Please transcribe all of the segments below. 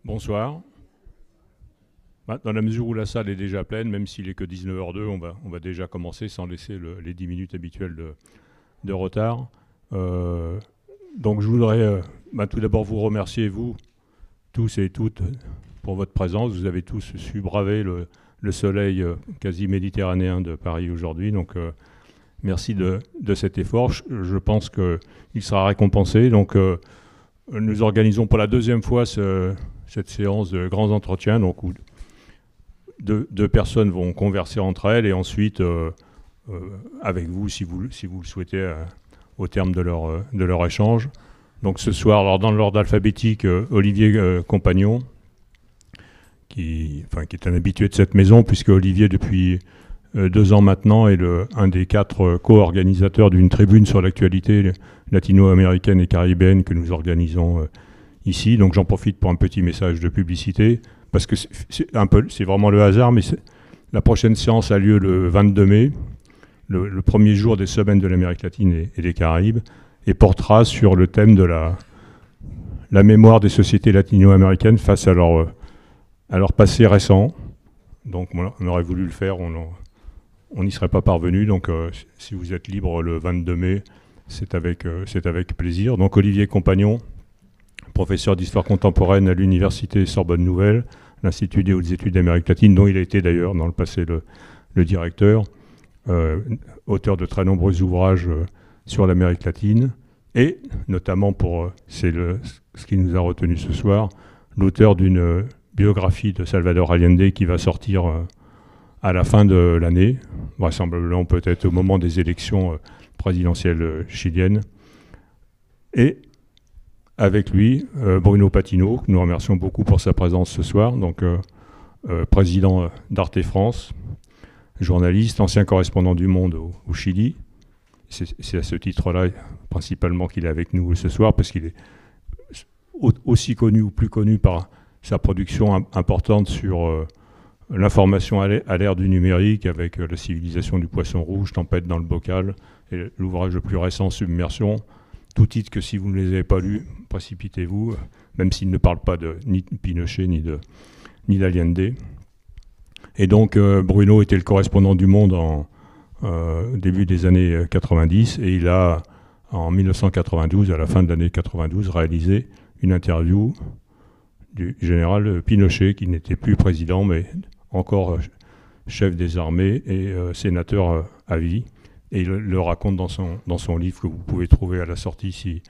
Bonsoir. Dans la mesure où la salle est déjà pleine, même s'il est que 19h02, on va déjà commencer sans laisser les 10 minutes habituelles de retard. Donc je voudrais tout d'abord vous remercier, vous, tous et toutes, pour votre présence. Vous avez tous su braver le soleil quasi méditerranéen de Paris aujourd'hui. Donc merci de cet effort. Je pense qu'il sera récompensé. Donc nous organisons pour la deuxième fois cette séance de grands entretiens, donc où deux personnes vont converser entre elles et ensuite avec vous, si vous le souhaitez, au terme de leur échange. Donc ce soir, alors dans l'ordre alphabétique, Olivier Compagnon, qui est un habitué de cette maison, puisque Olivier, depuis 2 ans maintenant, est un des 4 co-organisateurs d'une tribune sur l'actualité latino-américaine et caribéenne que nous organisons ici. Donc j'en profite pour un petit message de publicité, parce que c'est vraiment le hasard, mais la prochaine séance a lieu le 22 mai, le premier jour des semaines de l'Amérique latine et des Caraïbes, et portera sur le thème de la mémoire des sociétés latino-américaines face à leur passé récent. Donc on aurait voulu le faire, on n'y serait pas parvenu. Donc si vous êtes libre le 22 mai, c'est avec plaisir. Donc Olivier Compagnon, professeur d'histoire contemporaine à l'université Sorbonne Nouvelle, l'Institut des hautes études d'Amérique latine, dont il a été d'ailleurs dans le passé le directeur, auteur de très nombreux ouvrages sur l'Amérique latine, et notamment c'est ce qui nous a retenu ce soir, l'auteur d'une biographie de Salvador Allende qui va sortir à la fin de l'année, vraisemblablement peut-être au moment des élections présidentielles chiliennes. Et avec lui, Bruno Patino, que nous remercions beaucoup pour sa présence ce soir, donc président d'Arte France, journaliste, ancien correspondant du Monde au Chili. C'est à ce titre-là, principalement, qu'il est avec nous ce soir, parce qu'il est aussi connu ou plus connu par sa production importante sur l'information à l'ère du numérique, avec la civilisation du poisson rouge, Tempête dans le bocal, et l'ouvrage le plus récent, Submersion. Tout titre que si vous ne les avez pas lus, précipitez-vous, même s'il ne parle pas ni de Pinochet ni d'Allende. Et donc Bruno était le correspondant du Monde au début des années 90, et il a, en 1992, à la fin de l'année 92, réalisé une interview du général Pinochet, qui n'était plus président, mais encore chef des armées et sénateur à vie. Et il le raconte dans son livre que vous pouvez trouver à la sortie si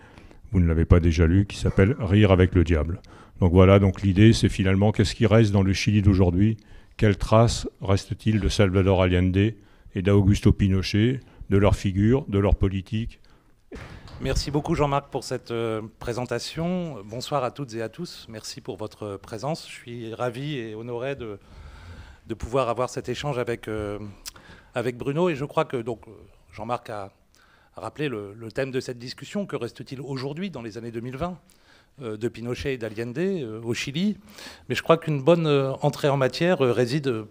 vous ne l'avez pas déjà lu, qui s'appelle « Rire avec le diable ». Donc voilà, donc l'idée c'est finalement qu'est-ce qui reste dans le Chili d'aujourd'hui, quelles traces reste-t-il de Salvador Allende et d'Augusto Pinochet, de leur figure, de leur politique. Merci beaucoup Jean-Marc pour cette présentation. Bonsoir à toutes et à tous, merci pour votre présence. Je suis ravi et honoré de pouvoir avoir cet échange avec Bruno, et je crois que donc Jean-Marc a rappelé le thème de cette discussion. Que reste-t-il aujourd'hui, dans les années 2020, de Pinochet et d'Allende au Chili? Mais je crois qu'une bonne entrée en matière réside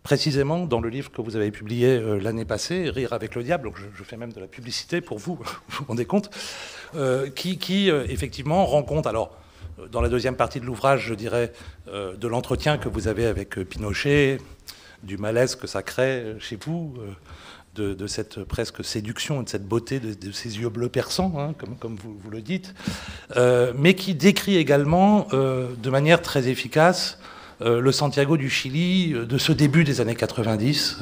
précisément dans le livre que vous avez publié l'année passée, Rire avec le diable. Donc je fais même de la publicité pour vous, vous vous rendez compte, qui effectivement rend compte, alors dans la deuxième partie de l'ouvrage, je dirais, de l'entretien que vous avez avec Pinochet, du malaise que ça crée chez vous, de cette presque séduction et de cette beauté de ces yeux bleus perçants, hein, comme vous le dites, mais qui décrit également de manière très efficace le Santiago du Chili de ce début des années 90,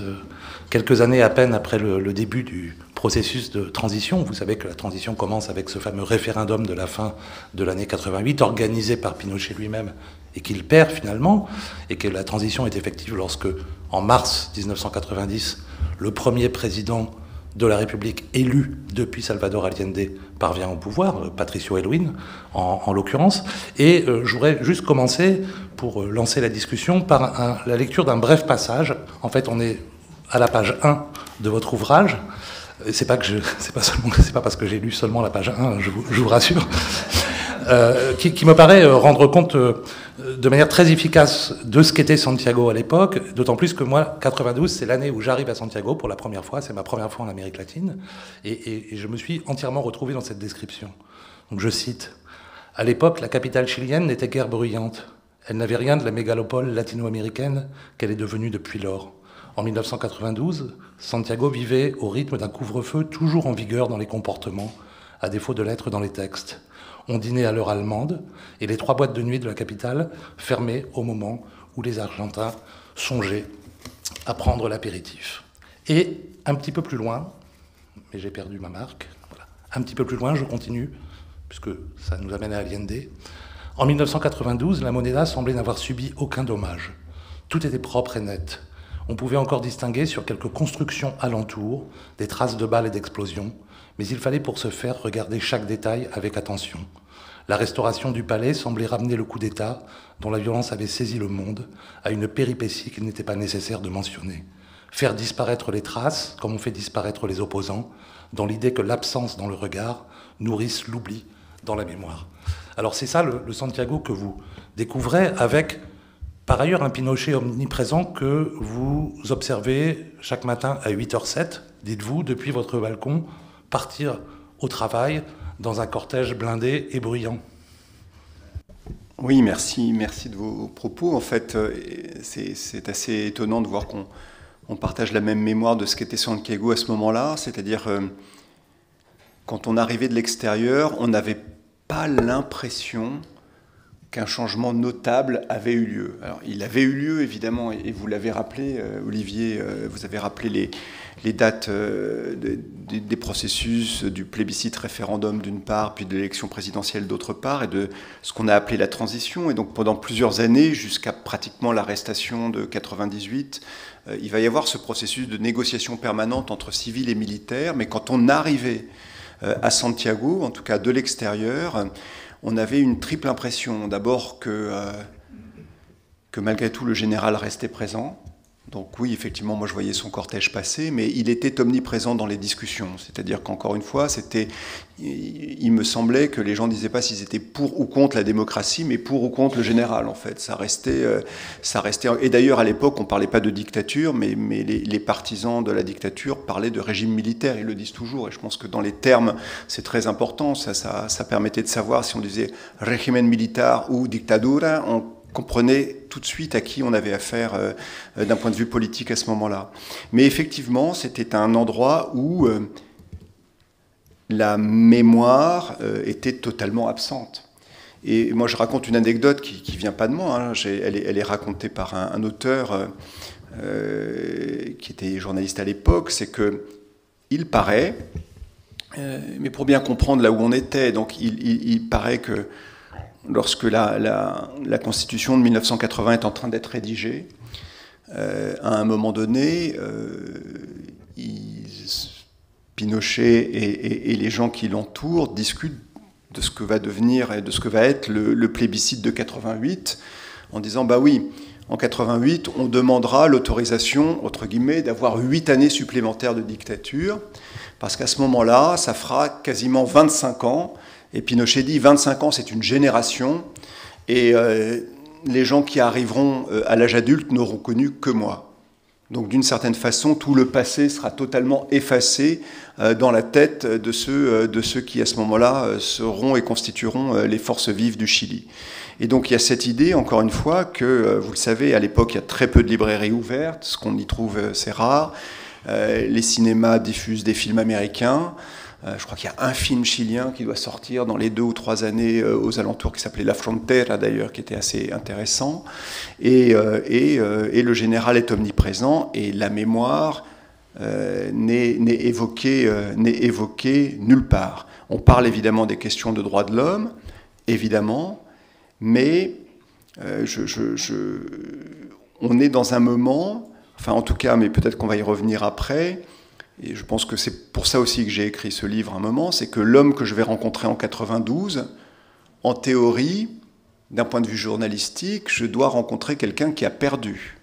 quelques années à peine après le début du processus de transition. Vous savez que la transition commence avec ce fameux référendum de la fin de l'année 88, organisé par Pinochet lui-même, et qu'il perd finalement, et que la transition est effective lorsque, en mars 1990, le premier président de la République élu depuis Salvador Allende parvient au pouvoir, Patricio Aylwin en l'occurrence. Et je voudrais juste commencer, pour lancer la discussion, par la lecture d'un bref passage. En fait, on est à la page 1 de votre ouvrage. C'est pas parce que j'ai lu seulement la page 1, je vous rassure. Qui me paraît rendre compte de manière très efficace de ce qu'était Santiago à l'époque, d'autant plus que moi, 92, c'est l'année où j'arrive à Santiago pour la première fois, c'est ma première fois en Amérique latine, et je me suis entièrement retrouvé dans cette description. Donc je cite, « À l'époque, la capitale chilienne n'était guère bruyante. Elle n'avait rien de la mégalopole latino-américaine qu'elle est devenue depuis lors. En 1992, Santiago vivait au rythme d'un couvre-feu toujours en vigueur dans les comportements, à défaut de l'être dans les textes. On dînait à l'heure allemande et les 3 boîtes de nuit de la capitale fermaient au moment où les Argentins songeaient à prendre l'apéritif. Et un petit peu plus loin, mais j'ai perdu ma marque, voilà. Un petit peu plus loin, je continue, puisque ça nous amène à Allende. En 1992, la Moneda semblait n'avoir subi aucun dommage. Tout était propre et net. On pouvait encore distinguer sur quelques constructions alentour des traces de balles et d'explosions, mais il fallait pour ce faire regarder chaque détail avec attention. La restauration du palais semblait ramener le coup d'État, dont la violence avait saisi le monde, à une péripétie qu'il n'était pas nécessaire de mentionner. Faire disparaître les traces, comme on fait disparaître les opposants, dans l'idée que l'absence dans le regard nourrisse l'oubli dans la mémoire. Alors c'est ça le Santiago que vous découvrez avec, par ailleurs, un Pinochet omniprésent que vous observez chaque matin à 8h07, dites-vous, depuis votre balcon, partir au travail dans un cortège blindé et bruyant. Oui, merci de vos propos. En fait, c'est assez étonnant de voir qu'on partage la même mémoire de ce qu'était Santiago à ce moment-là, c'est-à-dire quand on arrivait de l'extérieur, on n'avait pas l'impression qu'un changement notable avait eu lieu. Alors, il avait eu lieu, évidemment, et vous l'avez rappelé, Olivier, vous avez rappelé les dates des processus du plébiscite référendum d'une part, puis de l'élection présidentielle d'autre part, et de ce qu'on a appelé la transition. Et donc pendant plusieurs années, jusqu'à pratiquement l'arrestation de 98, il va y avoir ce processus de négociation permanente entre civils et militaires. Mais quand on arrivait à Santiago, en tout cas de l'extérieur, on avait une triple impression. D'abord que malgré tout le général restait présent. Donc oui, effectivement, moi je voyais son cortège passer, mais il était omniprésent dans les discussions. C'est-à-dire qu'encore une fois, il me semblait que les gens ne disaient pas s'ils étaient pour ou contre la démocratie, mais pour ou contre le général, en fait. Ça restait. Et d'ailleurs, à l'époque, on ne parlait pas de dictature, mais les partisans de la dictature parlaient de régime militaire. Ils le disent toujours, et je pense que dans les termes, c'est très important. Ça permettait de savoir si on disait régimen militar ou dictadura, on comprenait tout de suite à qui on avait affaire d'un point de vue politique à ce moment-là. Mais effectivement, c'était un endroit où la mémoire était totalement absente. Et moi, je raconte une anecdote qui ne vient pas de moi. Hein. Elle est racontée par un auteur qui était journaliste à l'époque. C'est qu'il paraît, mais pour bien comprendre là où on était, donc il paraît que lorsque la Constitution de 1980 est en train d'être rédigée, à un moment donné, Pinochet et les gens qui l'entourent discutent de ce que va devenir et de ce que va être le plébiscite de 88, en disant, bah oui, en 88, on demandera l'autorisation, entre guillemets, d'avoir 8 années supplémentaires de dictature, parce qu'à ce moment-là, ça fera quasiment 25 ans. Et Pinochet dit 25 ans, c'est une génération, et les gens qui arriveront à l'âge adulte n'auront connu que moi. Donc d'une certaine façon, tout le passé sera totalement effacé dans la tête de ceux qui, à ce moment-là, seront et constitueront les forces vives du Chili. Et donc il y a cette idée, encore une fois, que, vous le savez, à l'époque, il y a très peu de librairies ouvertes, ce qu'on y trouve, c'est rare. Les cinémas diffusent des films américains. Je crois qu'il y a un film chilien qui doit sortir dans les 2 ou 3 années aux alentours, qui s'appelait La Frontera d'ailleurs, qui était assez intéressant. Et le général est omniprésent, et la mémoire n'est évoquée nulle part. On parle évidemment des questions de droits de l'homme, évidemment, mais on est dans un moment, enfin en tout cas, mais peut-être qu'on va y revenir après. Et je pense que c'est pour ça aussi que j'ai écrit ce livre un moment, c'est que l'homme que je vais rencontrer en 92, en théorie, d'un point de vue journalistique, je dois rencontrer quelqu'un qui a perdu.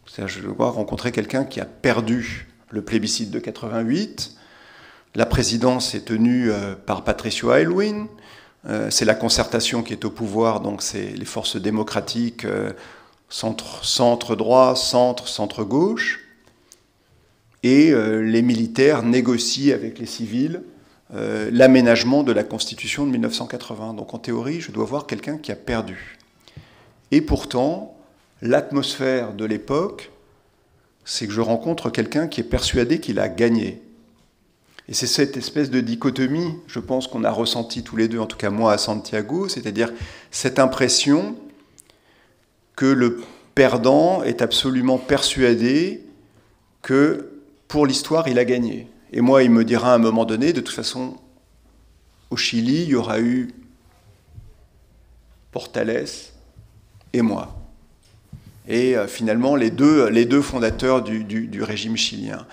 C'est-à-dire, je dois rencontrer quelqu'un qui a perdu le plébiscite de 88. La présidence est tenue par Patricio Aylwin. C'est la concertation qui est au pouvoir, donc c'est les forces démocratiques centre-droit, centre-gauche. Et les militaires négocient avec les civils l'aménagement de la Constitution de 1980. Donc en théorie, je dois voir quelqu'un qui a perdu. Et pourtant, l'atmosphère de l'époque, c'est que je rencontre quelqu'un qui est persuadé qu'il a gagné. Et c'est cette espèce de dichotomie, je pense, qu'on a ressenti tous les deux, en tout cas moi à Santiago, c'est-à-dire cette impression que le perdant est absolument persuadé que pour l'histoire, il a gagné. Et moi, il me dira à un moment donné, de toute façon, au Chili, il y aura eu Portales et moi. Et finalement, les deux fondateurs du régime chilien.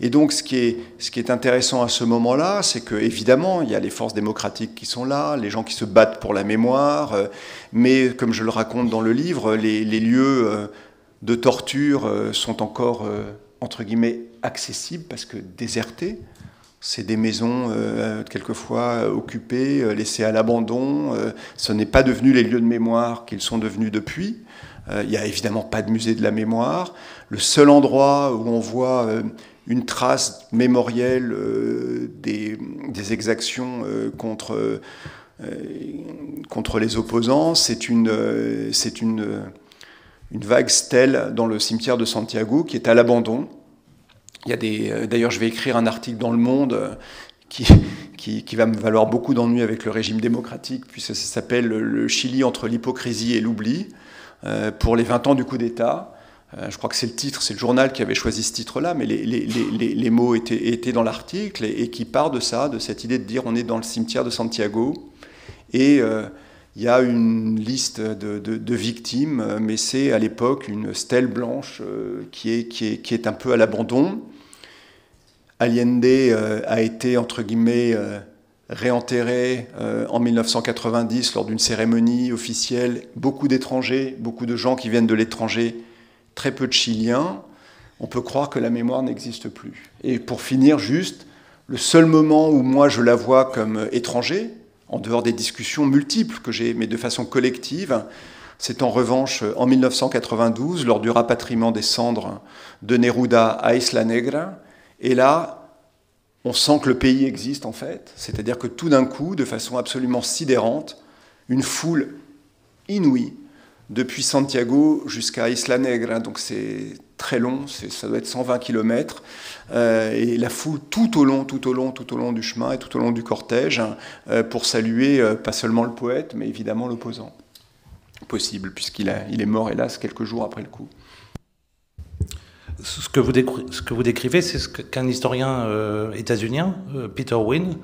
Et donc, ce qui est intéressant à ce moment-là, c'est que évidemment, il y a les forces démocratiques qui sont là, les gens qui se battent pour la mémoire, mais comme je le raconte dans le livre, les lieux de torture sont encore, entre guillemets, accessibles parce que désertés. C'est des maisons quelquefois occupées, laissées à l'abandon. Ce n'est pas devenu les lieux de mémoire qu'ils sont devenus depuis. Il n'y a évidemment pas de musée de la mémoire. Le seul endroit où on voit une trace mémorielle des exactions contre les opposants, c'est une vague stèle dans le cimetière de Santiago qui est à l'abandon. Il y a d'ailleurs, je vais écrire un article dans Le Monde qui va me valoir beaucoup d'ennuis avec le régime démocratique, puisque ça s'appelle « Le Chili entre l'hypocrisie et l'oubli » pour les 20 ans du coup d'État. Je crois que c'est le titre, c'est le journal qui avait choisi ce titre-là, mais les mots étaient dans l'article et qui part de ça, de cette idée de dire on est dans le cimetière de Santiago et il y a une liste de victimes, mais c'est à l'époque une stèle blanche qui est un peu à l'abandon. Allende a été, entre guillemets, réenterré en 1990 lors d'une cérémonie officielle. Beaucoup d'étrangers, beaucoup de gens qui viennent de l'étranger, très peu de Chiliens. On peut croire que la mémoire n'existe plus. Et pour finir, juste, le seul moment où moi je la vois comme étranger, en dehors des discussions multiples que j'ai, mais de façon collective, c'est en revanche en 1992, lors du rapatriement des cendres de Neruda à Isla Negra. Et là, on sent que le pays existe en fait. C'est-à-dire que tout d'un coup, de façon absolument sidérante, une foule inouïe, depuis Santiago jusqu'à Isla Negra, donc c'est très long, ça doit être 120 km, et la foule tout au long du chemin et tout au long du cortège, pour saluer pas seulement le poète, mais évidemment l'opposant. Possible, puisqu'il est mort, hélas, quelques jours après le coup. Ce que vous décrivez, c'est ce qu'un historien états-unien, Peter Wynne,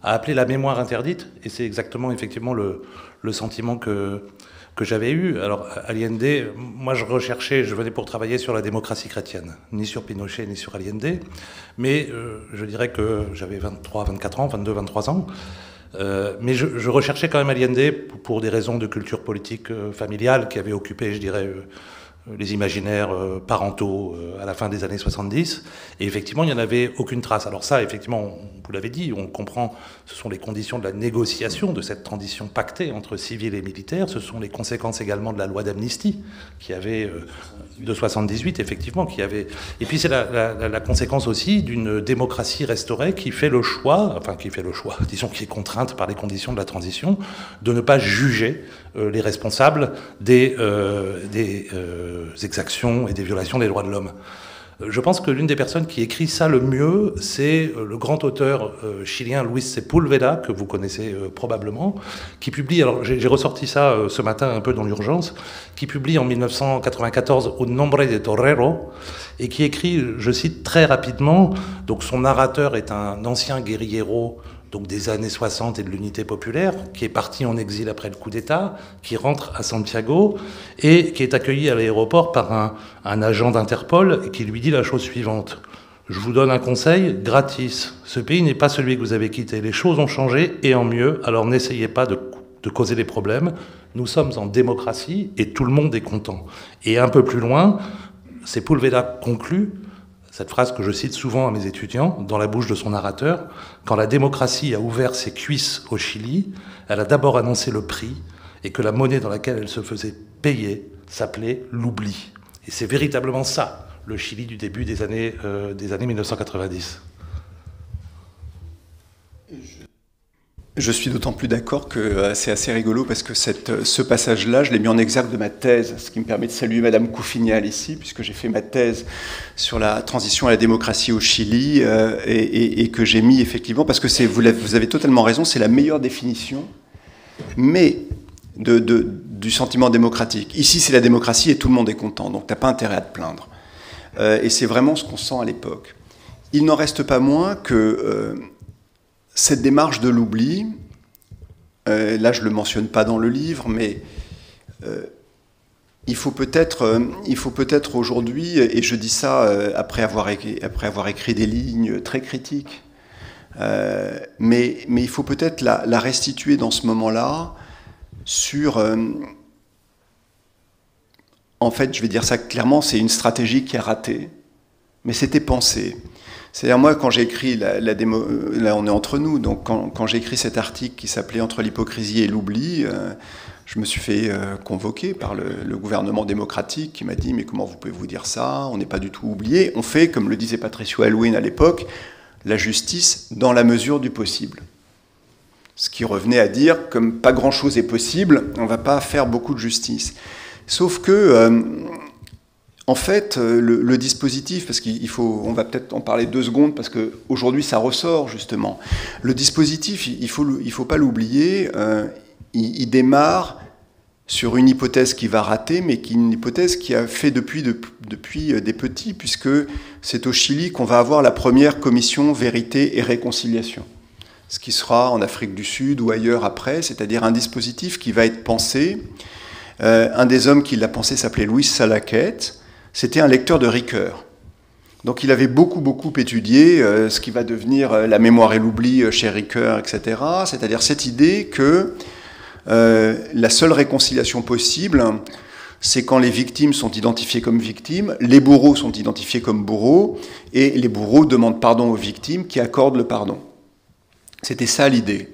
a appelé la mémoire interdite, et c'est exactement, effectivement, le sentiment que j'avais eu. Alors, Allende, moi je venais pour travailler sur la démocratie chrétienne, ni sur Pinochet, ni sur Allende, mais je dirais que j'avais 23 ans, mais je recherchais quand même Allende pour des raisons de culture politique familiale qui avaient occupé, je dirais, les imaginaires parentaux à la fin des années 70. Et effectivement, il n'y en avait aucune trace. Alors ça, effectivement, vous l'avez dit, on comprend, ce sont les conditions de la négociation de cette transition pactée entre civils et militaires. Ce sont les conséquences également de la loi d'amnistie qui avait, de 78, effectivement, qui avait... Et puis c'est la conséquence aussi d'une démocratie restaurée qui fait le choix, disons qui est contrainte par les conditions de la transition, de ne pas juger les responsables des exactions et des violations des droits de l'homme. Je pense que l'une des personnes qui écrit ça le mieux, c'est le grand auteur chilien Luis Sepúlveda, que vous connaissez probablement, qui publie, alors j'ai ressorti ça ce matin un peu dans l'urgence, qui publie en 1994 Un nombre de torero, et qui écrit, je cite très rapidement, donc son narrateur est un ancien guérillero, donc des années 60 et de l'unité populaire, qui est parti en exil après le coup d'État, qui rentre à Santiago et qui est accueilli à l'aéroport par un agent d'Interpol et qui lui dit la chose suivante. Je vous donne un conseil gratis. Ce pays n'est pas celui que vous avez quitté. Les choses ont changé et en mieux, alors n'essayez pas de causer des problèmes. Nous sommes en démocratie et tout le monde est content. Et un peu plus loin, Sepúlveda conclut cette phrase que je cite souvent à mes étudiants, dans la bouche de son narrateur, quand la démocratie a ouvert ses cuisses au Chili, elle a d'abord annoncé le prix et que la monnaie dans laquelle elle se faisait payer s'appelait l'oubli. Et c'est véritablement ça, le Chili du début des années 1990. Je suis d'autant plus d'accord que c'est assez rigolo parce que ce passage-là, je l'ai mis en exergue de ma thèse, ce qui me permet de saluer Madame Couffignal ici, puisque j'ai fait ma thèse sur la transition à la démocratie au Chili et que j'ai mis effectivement, parce que vous avez totalement raison, c'est la meilleure définition, mais du sentiment démocratique. Ici, c'est la démocratie et tout le monde est content, donc tu n'as pas intérêt à te plaindre. Et c'est vraiment ce qu'on sent à l'époque. Il n'en reste pas moins que cette démarche de l'oubli, là je ne le mentionne pas dans le livre, mais il faut peut-être aujourd'hui, et je dis ça après avoir écrit des lignes très critiques, mais il faut peut-être la restituer dans ce moment-là sur... en fait, je vais dire ça clairement, c'est une stratégie qui a raté, mais c'était pensé. C'est-à-dire moi, quand j'ai écrit là on est entre nous, donc quand j'ai écrit cet article qui s'appelait « Entre l'hypocrisie et l'oubli », je me suis fait convoquer par le gouvernement démocratique qui m'a dit « Mais comment vous pouvez vous dire ça? On n'est pas du tout oublié. On fait, comme le disait Patricio Aylwin à l'époque, la justice dans la mesure du possible. » Ce qui revenait à dire, comme pas grand-chose est possible, on ne va pas faire beaucoup de justice. Sauf que... en fait, le dispositif, parce on va peut-être en parler 2 secondes, parce qu'aujourd'hui ça ressort justement. Le dispositif, il faut pas l'oublier, il démarre sur une hypothèse qui va rater, mais une hypothèse qui a fait depuis des petits, puisque c'est au Chili qu'on va avoir la première commission vérité et réconciliation. Ce qui sera en Afrique du Sud ou ailleurs après, c'est-à-dire un dispositif qui va être pensé. Un des hommes qui l'a pensé s'appelait Luis Salaquet. C'était un lecteur de Ricoeur. Donc il avait beaucoup étudié ce qui va devenir la mémoire et l'oubli chez Ricoeur, etc. C'est-à-dire cette idée que la seule réconciliation possible, c'est quand les victimes sont identifiées comme victimes, les bourreaux sont identifiés comme bourreaux, et les bourreaux demandent pardon aux victimes qui accordent le pardon. C'était ça l'idée.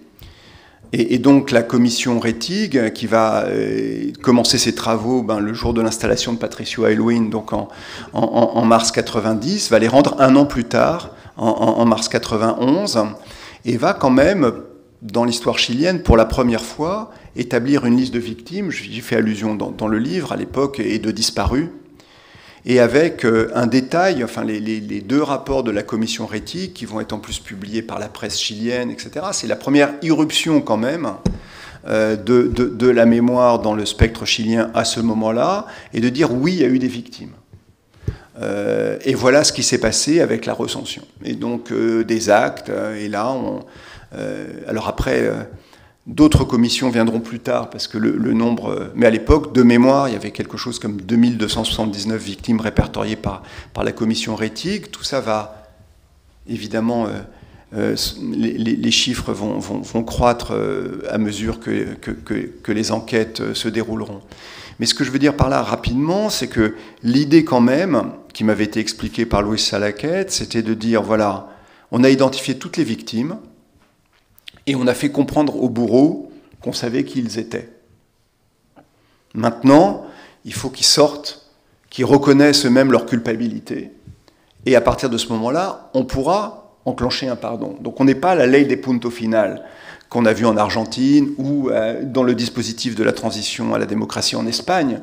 Et donc la commission Rettig, qui va commencer ses travaux le jour de l'installation de Patricio Aylwin, donc en mars 90, va les rendre 1 an plus tard, en mars 91, et va quand même, dans l'histoire chilienne, pour la première fois, établir une liste de victimes, j'y fais allusion dans le livre à l'époque, et de disparus, et avec un détail, enfin les 2 rapports de la commission Rettig, qui vont être en plus publiés par la presse chilienne, etc. C'est la première irruption quand même de la mémoire dans le spectre chilien à ce moment-là, et de dire oui, il y a eu des victimes. Et voilà ce qui s'est passé avec la recension. Et donc des actes, et là, alors après... D'autres commissions viendront plus tard, parce que le nombre... Mais à l'époque, de mémoire, il y avait quelque chose comme 2279 victimes répertoriées par la commission Rettig. Tout ça va, évidemment, les chiffres vont croître à mesure que les enquêtes se dérouleront. Mais ce que je veux dire par là, rapidement, c'est que l'idée quand même, qui m'avait été expliquée par Luis Salaquet, c'était de dire, voilà, on a identifié toutes les victimes, et on a fait comprendre aux bourreaux qu'on savait qui ils étaient. Maintenant, il faut qu'ils sortent, qu'ils reconnaissent eux-mêmes leur culpabilité. Et à partir de ce moment-là, on pourra enclencher un pardon. Donc on n'est pas à la ley des punto final qu'on a vu en Argentine ou dans le dispositif de la transition à la démocratie en Espagne,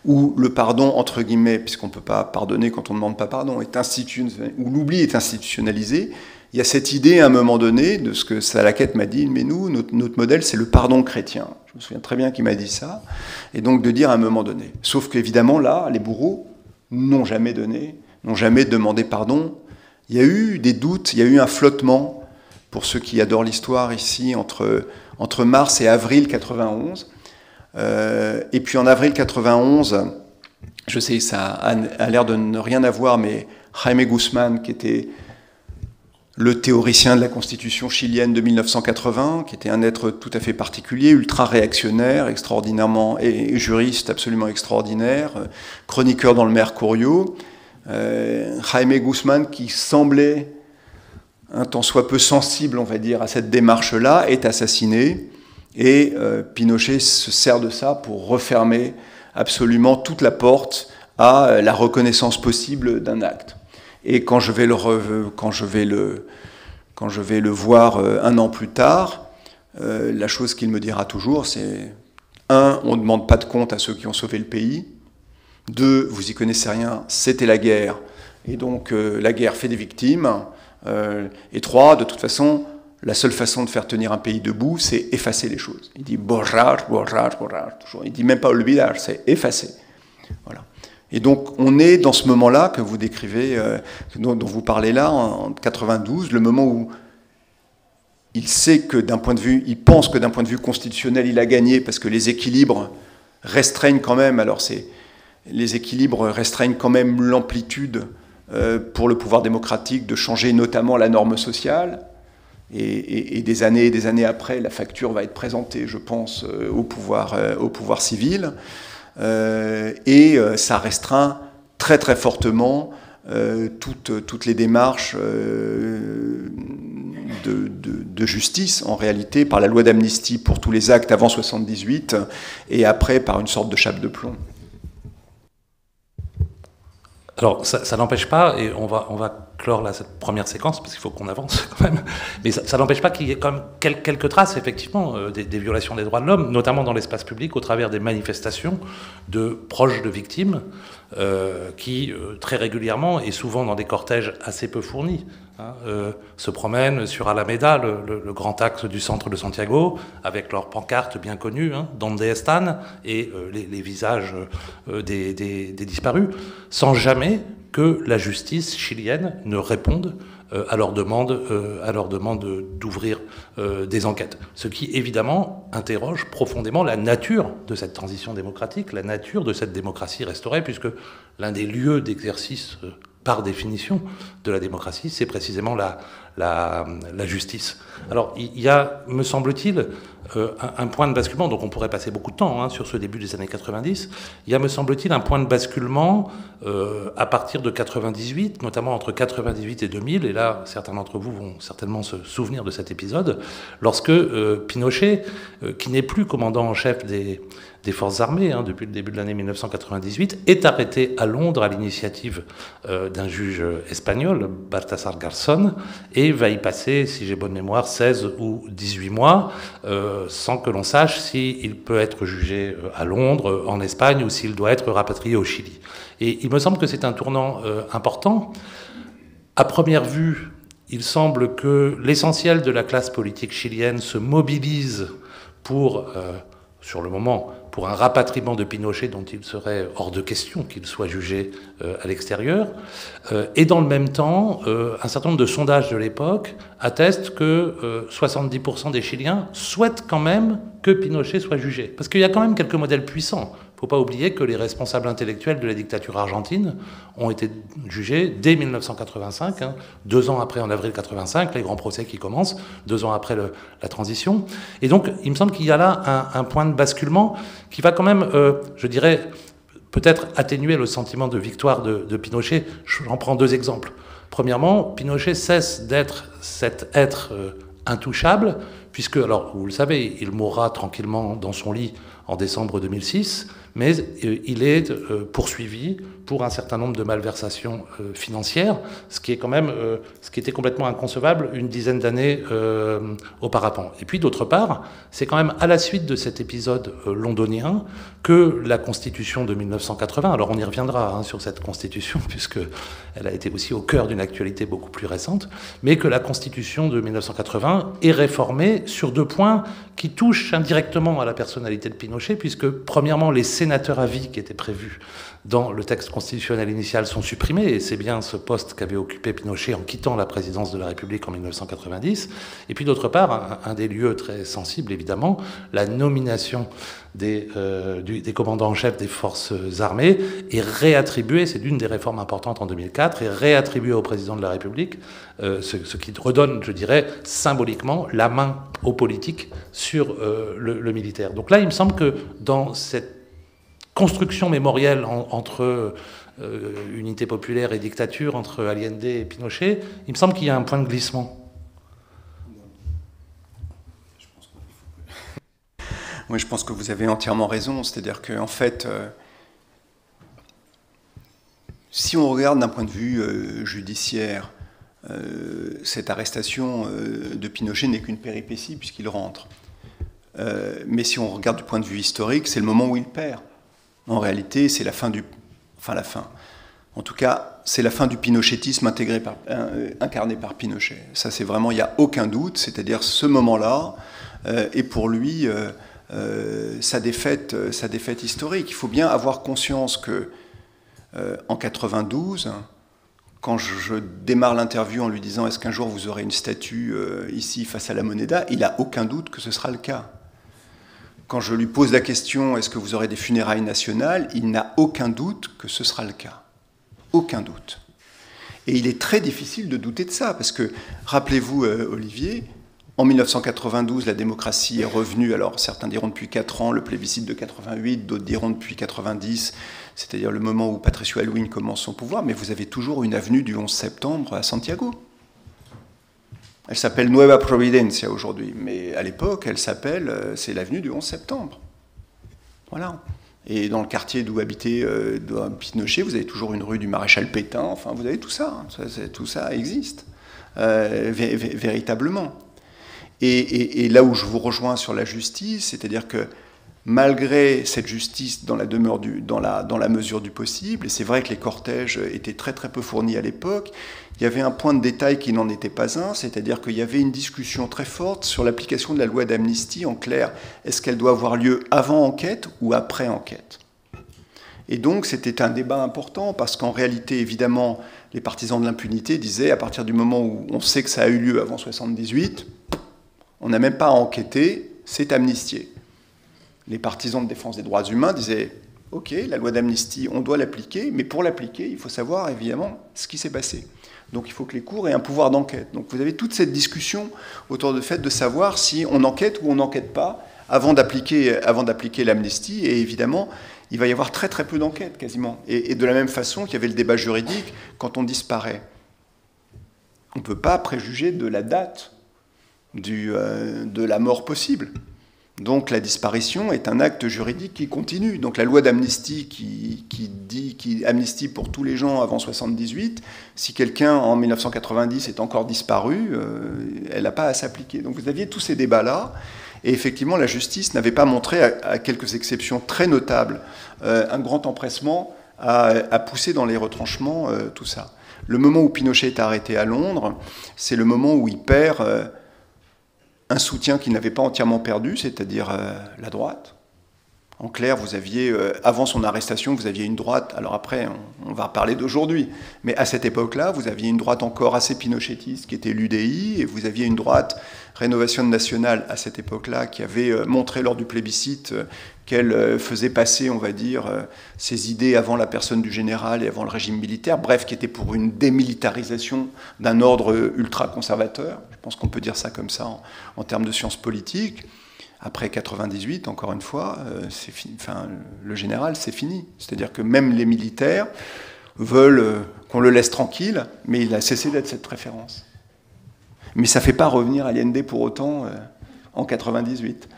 où le pardon, entre guillemets, puisqu'on ne peut pas pardonner quand on ne demande pas pardon, où l'oubli est institutionnalisé. Il y a cette idée, à un moment donné, de ce que Salaquet m'a dit, mais nous, notre modèle, c'est le pardon chrétien. Je me souviens très bien qu'il m'a dit ça. Et donc de dire à un moment donné. Sauf qu'évidemment, là, les bourreaux n'ont jamais donné, n'ont jamais demandé pardon. Il y a eu des doutes, il y a eu un flottement, pour ceux qui adorent l'histoire ici, entre mars et avril 91. Et puis en avril 91, je sais, ça a l'air de ne rien avoir, mais Jaime Guzmán, qui était... le théoricien de la Constitution chilienne de 1980, qui était un être tout à fait particulier, ultra-réactionnaire, extraordinairement, et juriste absolument extraordinaire, chroniqueur dans le Mercurio. Jaime Guzmán, qui semblait un tant soit peu sensible, on va dire, à cette démarche-là, est assassiné, et Pinochet se sert de ça pour refermer absolument toute la porte à la reconnaissance possible d'un acte. Et quand je vais le voir 1 an plus tard, la chose qu'il me dira toujours, c'est 1, on ne demande pas de compte à ceux qui ont sauvé le pays. 2, vous y connaissez rien, c'était la guerre, et donc la guerre fait des victimes. Et 3, de toute façon, la seule façon de faire tenir un pays debout, c'est effacer les choses. Il dit borrar, borrar, borrar, toujours. Il dit même pas olvidar, c'est effacer. Voilà. Et donc on est dans ce moment-là que vous décrivez, dont vous parlez là, en 92, le moment où il sait que d'un point de vue, il pense que d'un point de vue constitutionnel, il a gagné parce que les équilibres restreignent quand même. Alors les équilibres restreignent quand même l'amplitude pour le pouvoir démocratique de changer notamment la norme sociale. Et des années après, la facture va être présentée, je pense, au pouvoir civil. Et ça restreint très très fortement toutes les démarches de justice, en réalité, par la loi d'amnistie pour tous les actes avant 78, et après par une sorte de chape de plomb. Alors, ça n'empêche pas, et on va clore là, cette première séquence, parce qu'il faut qu'on avance quand même, mais ça n'empêche pas qu'il y ait quand même quelques traces, effectivement, des violations des droits de l'homme, notamment dans l'espace public, au travers des manifestations de proches de victimes, qui, très régulièrement, et souvent dans des cortèges assez peu fournis, se promènent sur Alameda, le grand axe du centre de Santiago, avec leurs pancartes bien connues, Donde están, et les visages des disparus, sans jamais que la justice chilienne ne réponde à leur demande d'ouvrir des enquêtes. Ce qui, évidemment, interroge profondément la nature de cette transition démocratique, la nature de cette démocratie restaurée, puisque l'un des lieux d'exercice, par définition, de la démocratie, c'est précisément la justice. Alors, il y a, me semble-t-il, un point de basculement, donc on pourrait passer beaucoup de temps sur ce début des années 90, il y a, me semble-t-il, un point de basculement à partir de 98, notamment entre 98 et 2000, et là, certains d'entre vous vont certainement se souvenir de cet épisode, lorsque Pinochet, qui n'est plus commandant en chef des forces armées depuis le début de l'année 1998, est arrêté à Londres à l'initiative d'un juge espagnol, Baltasar Garzón, et va y passer, si j'ai bonne mémoire, 16 ou 18 mois, sans que l'on sache s'il peut être jugé à Londres, en Espagne, ou s'il doit être rapatrié au Chili. Et il me semble que c'est un tournant important. À première vue, il semble que l'essentiel de la classe politique chilienne se mobilise pour, sur le moment, pour un rapatriement de Pinochet dont il serait hors de question qu'il soit jugé à l'extérieur. Et dans le même temps, un certain nombre de sondages de l'époque attestent que 70% des Chiliens souhaitent quand même que Pinochet soit jugé. Parce qu'il y a quand même quelques modèles puissants. Il ne faut pas oublier que les responsables intellectuels de la dictature argentine ont été jugés dès 1985, 2 ans après, en avril 85, les grands procès qui commencent, 2 ans après la transition. Et donc, il me semble qu'il y a là un point de basculement qui va quand même, je dirais, peut-être atténuer le sentiment de victoire de Pinochet. J'en prends 2 exemples. Premièrement, Pinochet cesse d'être cet être intouchable, puisque, alors, vous le savez, il mourra tranquillement dans son lit en décembre 2006, mais il est poursuivi pour un certain nombre de malversations financières, ce qui est quand même, ce qui était complètement inconcevable une dizaine d'années auparavant. Et puis d'autre part, c'est quand même à la suite de cet épisode londonien que la Constitution de 1980, alors on y reviendra sur cette Constitution, puisqu'elle a été aussi au cœur d'une actualité beaucoup plus récente, mais que la Constitution de 1980 est réformée sur 2 points qui touchent indirectement à la personnalité de Pinochet, puisque premièrement, les sénateurs à vie qui étaient prévus dans le texte constitutionnel initial sont supprimés, et c'est bien ce poste qu'avait occupé Pinochet en quittant la présidence de la République en 1990. Et puis d'autre part, un des lieux très sensibles, évidemment, la nomination des commandants en chef des forces armées est réattribuée, c'est une des réformes importantes en 2004, est réattribuée au président de la République, ce qui redonne, je dirais, symboliquement la main aux politiques sur le militaire. Donc là, il me semble que dans cette construction mémorielle entre unité populaire et dictature, entre Allende et Pinochet, il me semble qu'il y a un point de glissement. Oui, je pense que vous avez entièrement raison. C'est-à-dire qu'en fait, si on regarde d'un point de vue judiciaire, cette arrestation de Pinochet n'est qu'une péripétie puisqu'il rentre. mais si on regarde du point de vue historique, c'est le moment où il perd. En réalité, c'est la fin du... Enfin, la fin. En tout cas, c'est la fin du pinochétisme incarné par Pinochet. Ça, c'est vraiment, il n'y a aucun doute. C'est-à-dire, ce moment-là est pour lui sa défaite historique. Il faut bien avoir conscience que en 92, quand je démarre l'interview en lui disant « Est-ce qu'un jour vous aurez une statue ici face à la Moneda ?», il n'a aucun doute que ce sera le cas. Quand je lui pose la question « Est-ce que vous aurez des funérailles nationales ?», il n'a aucun doute que ce sera le cas. Aucun doute. Et il est très difficile de douter de ça, parce que, rappelez-vous, Olivier, en 1992, la démocratie est revenue, alors certains diront depuis 4 ans, le plébiscite de 88, d'autres diront depuis 90, c'est-à-dire le moment où Patricio Aylwin commence son pouvoir, mais vous avez toujours une avenue du 11 septembre à Santiago. Elle s'appelle Nueva Providencia aujourd'hui, mais à l'époque, elle s'appelle, c'est l'avenue du 11 septembre. Voilà. Et dans le quartier d'où habitait Pinochet, vous avez toujours une rue du Maréchal Pétain, enfin, vous avez tout ça. Tout ça existe, véritablement. Et là où je vous rejoins sur la justice, c'est-à-dire que malgré cette justice dans la mesure du possible, et c'est vrai que les cortèges étaient très très peu fournis à l'époque, il y avait un point de détail qui n'en était pas un, c'est-à-dire qu'il y avait une discussion très forte sur l'application de la loi d'amnistie. En clair, est-ce qu'elle doit avoir lieu avant enquête ou après enquête? Et donc c'était un débat important, parce qu'en réalité, évidemment, les partisans de l'impunité disaient, à partir du moment où on sait que ça a eu lieu avant 78, on n'a même pas à enquêter, c'est amnistié. Les partisans de défense des droits humains disaient « Ok, la loi d'amnistie, on doit l'appliquer, mais pour l'appliquer, il faut savoir, évidemment, ce qui s'est passé. Donc il faut que les cours aient un pouvoir d'enquête. » Donc vous avez toute cette discussion autour du fait de savoir si on enquête ou on n'enquête pas avant d'appliquer l'amnistie. Et évidemment, il va y avoir très très peu d'enquêtes, quasiment. Et de la même façon qu'il y avait le débat juridique, quand on disparaît, on ne peut pas préjuger de la date de la mort possible. Donc la disparition est un acte juridique qui continue. Donc la loi d'amnistie qui amnistie pour tous les gens avant 78, si quelqu'un en 1990 est encore disparu, elle n'a pas à s'appliquer. Donc vous aviez tous ces débats-là, et effectivement la justice n'avait pas montré, à quelques exceptions très notables, un grand empressement à pousser dans les retranchements tout ça. Le moment où Pinochet est arrêté à Londres, c'est le moment où il perd un soutien qu'il n'avait pas entièrement perdu, c'est-à-dire la droite. En clair, vous aviez, avant son arrestation, vous aviez une droite, alors après, on va parler d'aujourd'hui, mais à cette époque-là, vous aviez une droite encore assez pinochetiste qui était l'UDI, et vous aviez une droite Rénovation nationale à cette époque-là qui avait montré lors du plébiscite qu'elle faisait passer, on va dire, ses idées avant la personne du général et avant le régime militaire, bref, qui était pour une démilitarisation d'un ordre ultra-conservateur. Je pense qu'on peut dire ça comme ça en termes de sciences politiques. Après 98, encore une fois, le général, c'est fini. C'est-à-dire que même les militaires veulent qu'on le laisse tranquille, mais il a cessé d'être cette référence. Mais ça ne fait pas revenir Allende pour autant en 98.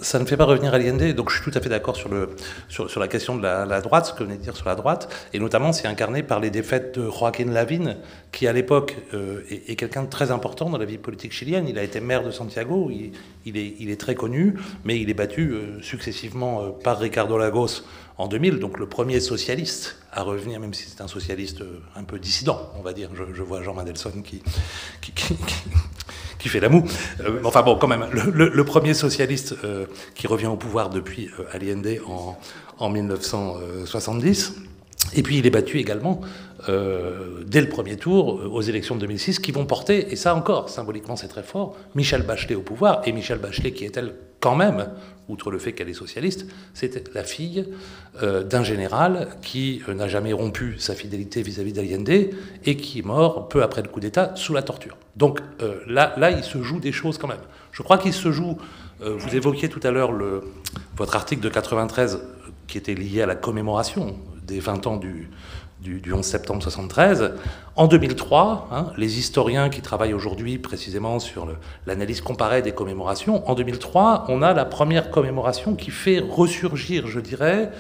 Ça ne fait pas revenir Allende, donc je suis tout à fait d'accord sur la question de la droite, ce que vous venez de dire sur la droite, et notamment c'est incarné par les défaites de Joaquín Lavín, qui à l'époque est quelqu'un de très important dans la vie politique chilienne. Il a été maire de Santiago, il est très connu, mais il est battu successivement par Ricardo Lagos en 2000, donc le premier socialiste à revenir, même si c'est un socialiste un peu dissident, on va dire. Je vois Jean Mandelson qui fait la moue. Enfin bon, quand même, le premier socialiste qui revient au pouvoir depuis Allende en 1970. Et puis il est battu également, dès le premier tour, aux élections de 2006, qui vont porter, et ça encore, symboliquement c'est très fort, Michelle Bachelet au pouvoir. Et Michelle Bachelet, qui est-elle quand même, outre le fait qu'elle est socialiste, c'est la fille d'un général qui n'a jamais rompu sa fidélité vis-à-vis d'Allende et qui est mort peu après le coup d'État sous la torture. Donc là, il se joue des choses quand même. Je crois qu'il se joue, vous évoquiez tout à l'heure votre article de 93 qui était lié à la commémoration des 20 ans du 11 septembre 73. En 2003, les historiens qui travaillent aujourd'hui précisément sur l'analyse comparée des commémorations, en 2003, on a la première commémoration qui fait ressurgir, je dirais,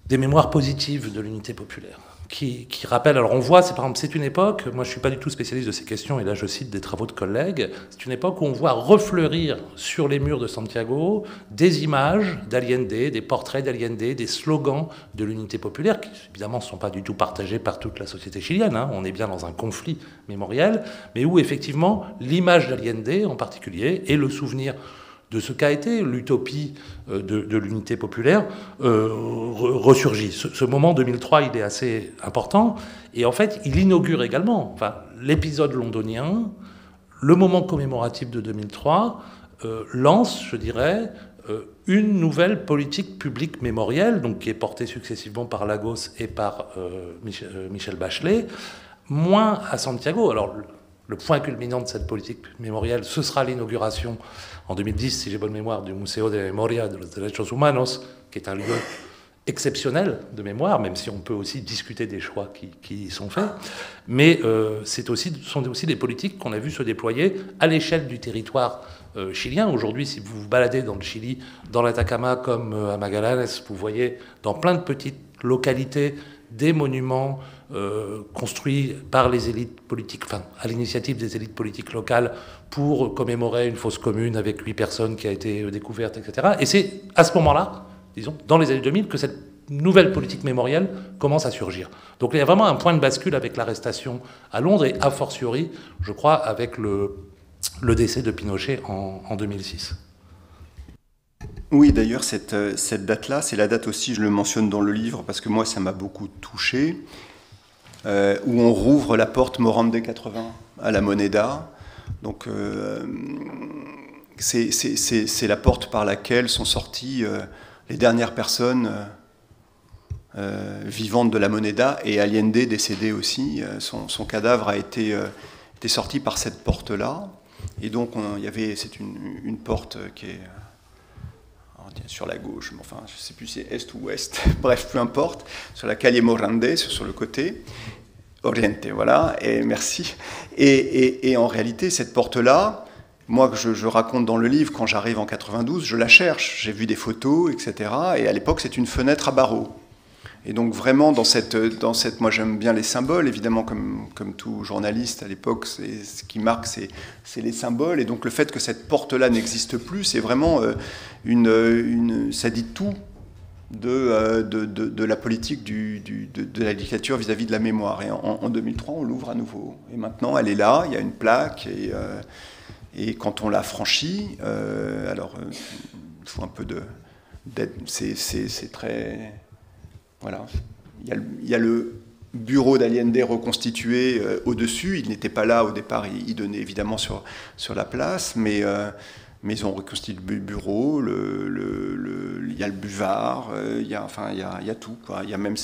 des mémoires positives de l'unité populaire. qui rappelle, alors on voit, par exemple, c'est une époque, moi je ne suis pas du tout spécialiste de ces questions, et là je cite des travaux de collègues, c'est une époque où on voit refleurir sur les murs de Santiago des images d'Allende, des portraits d'Allende, des slogans de l'unité populaire, qui évidemment ne sont pas du tout partagés par toute la société chilienne, hein, on est bien dans un conflit mémoriel, mais où effectivement l'image d'Allende en particulier et le souvenir de ce qu'a été l'utopie de l'unité populaire ressurgit. Ce moment 2003, il est assez important. Et en fait, il inaugure également l'épisode londonien, le moment commémoratif de 2003, lance, je dirais, une nouvelle politique publique mémorielle, donc qui est portée successivement par Lagos et par Michel Bachelet, moins à Santiago. Alors, le point culminant de cette politique mémorielle, ce sera l'inauguration en 2010, si j'ai bonne mémoire, du Museo de Memoria de los Derechos Humanos, qui est un lieu exceptionnel de mémoire, même si on peut aussi discuter des choix qui y sont faits. Mais ce sont aussi des politiques qu'on a vues se déployer à l'échelle du territoire chilien. Aujourd'hui, si vous vous baladez dans le Chili, dans l'Atacama comme à Magallanes, vous voyez dans plein de petites localités des monuments construits par les élites politiques, à l'initiative des élites politiques locales pour commémorer une fosse commune avec 8 personnes qui a été découverte, etc. Et c'est à ce moment-là, disons, dans les années 2000, que cette nouvelle politique mémorielle commence à surgir. Donc il y a vraiment un point de bascule avec l'arrestation à Londres et a fortiori, je crois, avec le décès de Pinochet en 2006. Oui, d'ailleurs, cette date-là, c'est la date aussi, je le mentionne dans le livre, parce que moi, ça m'a beaucoup touché, où on rouvre la porte Morandé 80 à la Moneda. Donc, c'est la porte par laquelle sont sorties les dernières personnes vivantes de la Moneda, et Allende, décédé aussi, son cadavre a été sorti par cette porte-là. Et donc, c'est une porte qui est sur la gauche, mais enfin, je ne sais plus si c'est est ou ouest, bref, peu importe, sur la calle Morandé, sur le côté, Oriente, voilà, et merci. Et en réalité, cette porte-là, moi, je raconte dans le livre, quand j'arrive en 92, je la cherche, j'ai vu des photos, etc., et à l'époque, c'est une fenêtre à barreaux. Et donc vraiment, moi j'aime bien les symboles, évidemment, comme tout journaliste à l'époque, ce qui marque, c'est les symboles. Et donc le fait que cette porte-là n'existe plus, c'est vraiment ça dit tout de la politique de la dictature vis-à-vis de la mémoire. Et en 2003, on l'ouvre à nouveau. Et maintenant, elle est là, il y a une plaque, et quand on la franchit, alors il faut un peu d'aide, c'est très... Voilà, il y a le bureau d'Allende reconstitué au-dessus. Il n'était pas là au départ, il donnait évidemment sur la place, mais ils ont reconstitué le bureau, il y a le buvard, il y a tout, quoi. Il y a même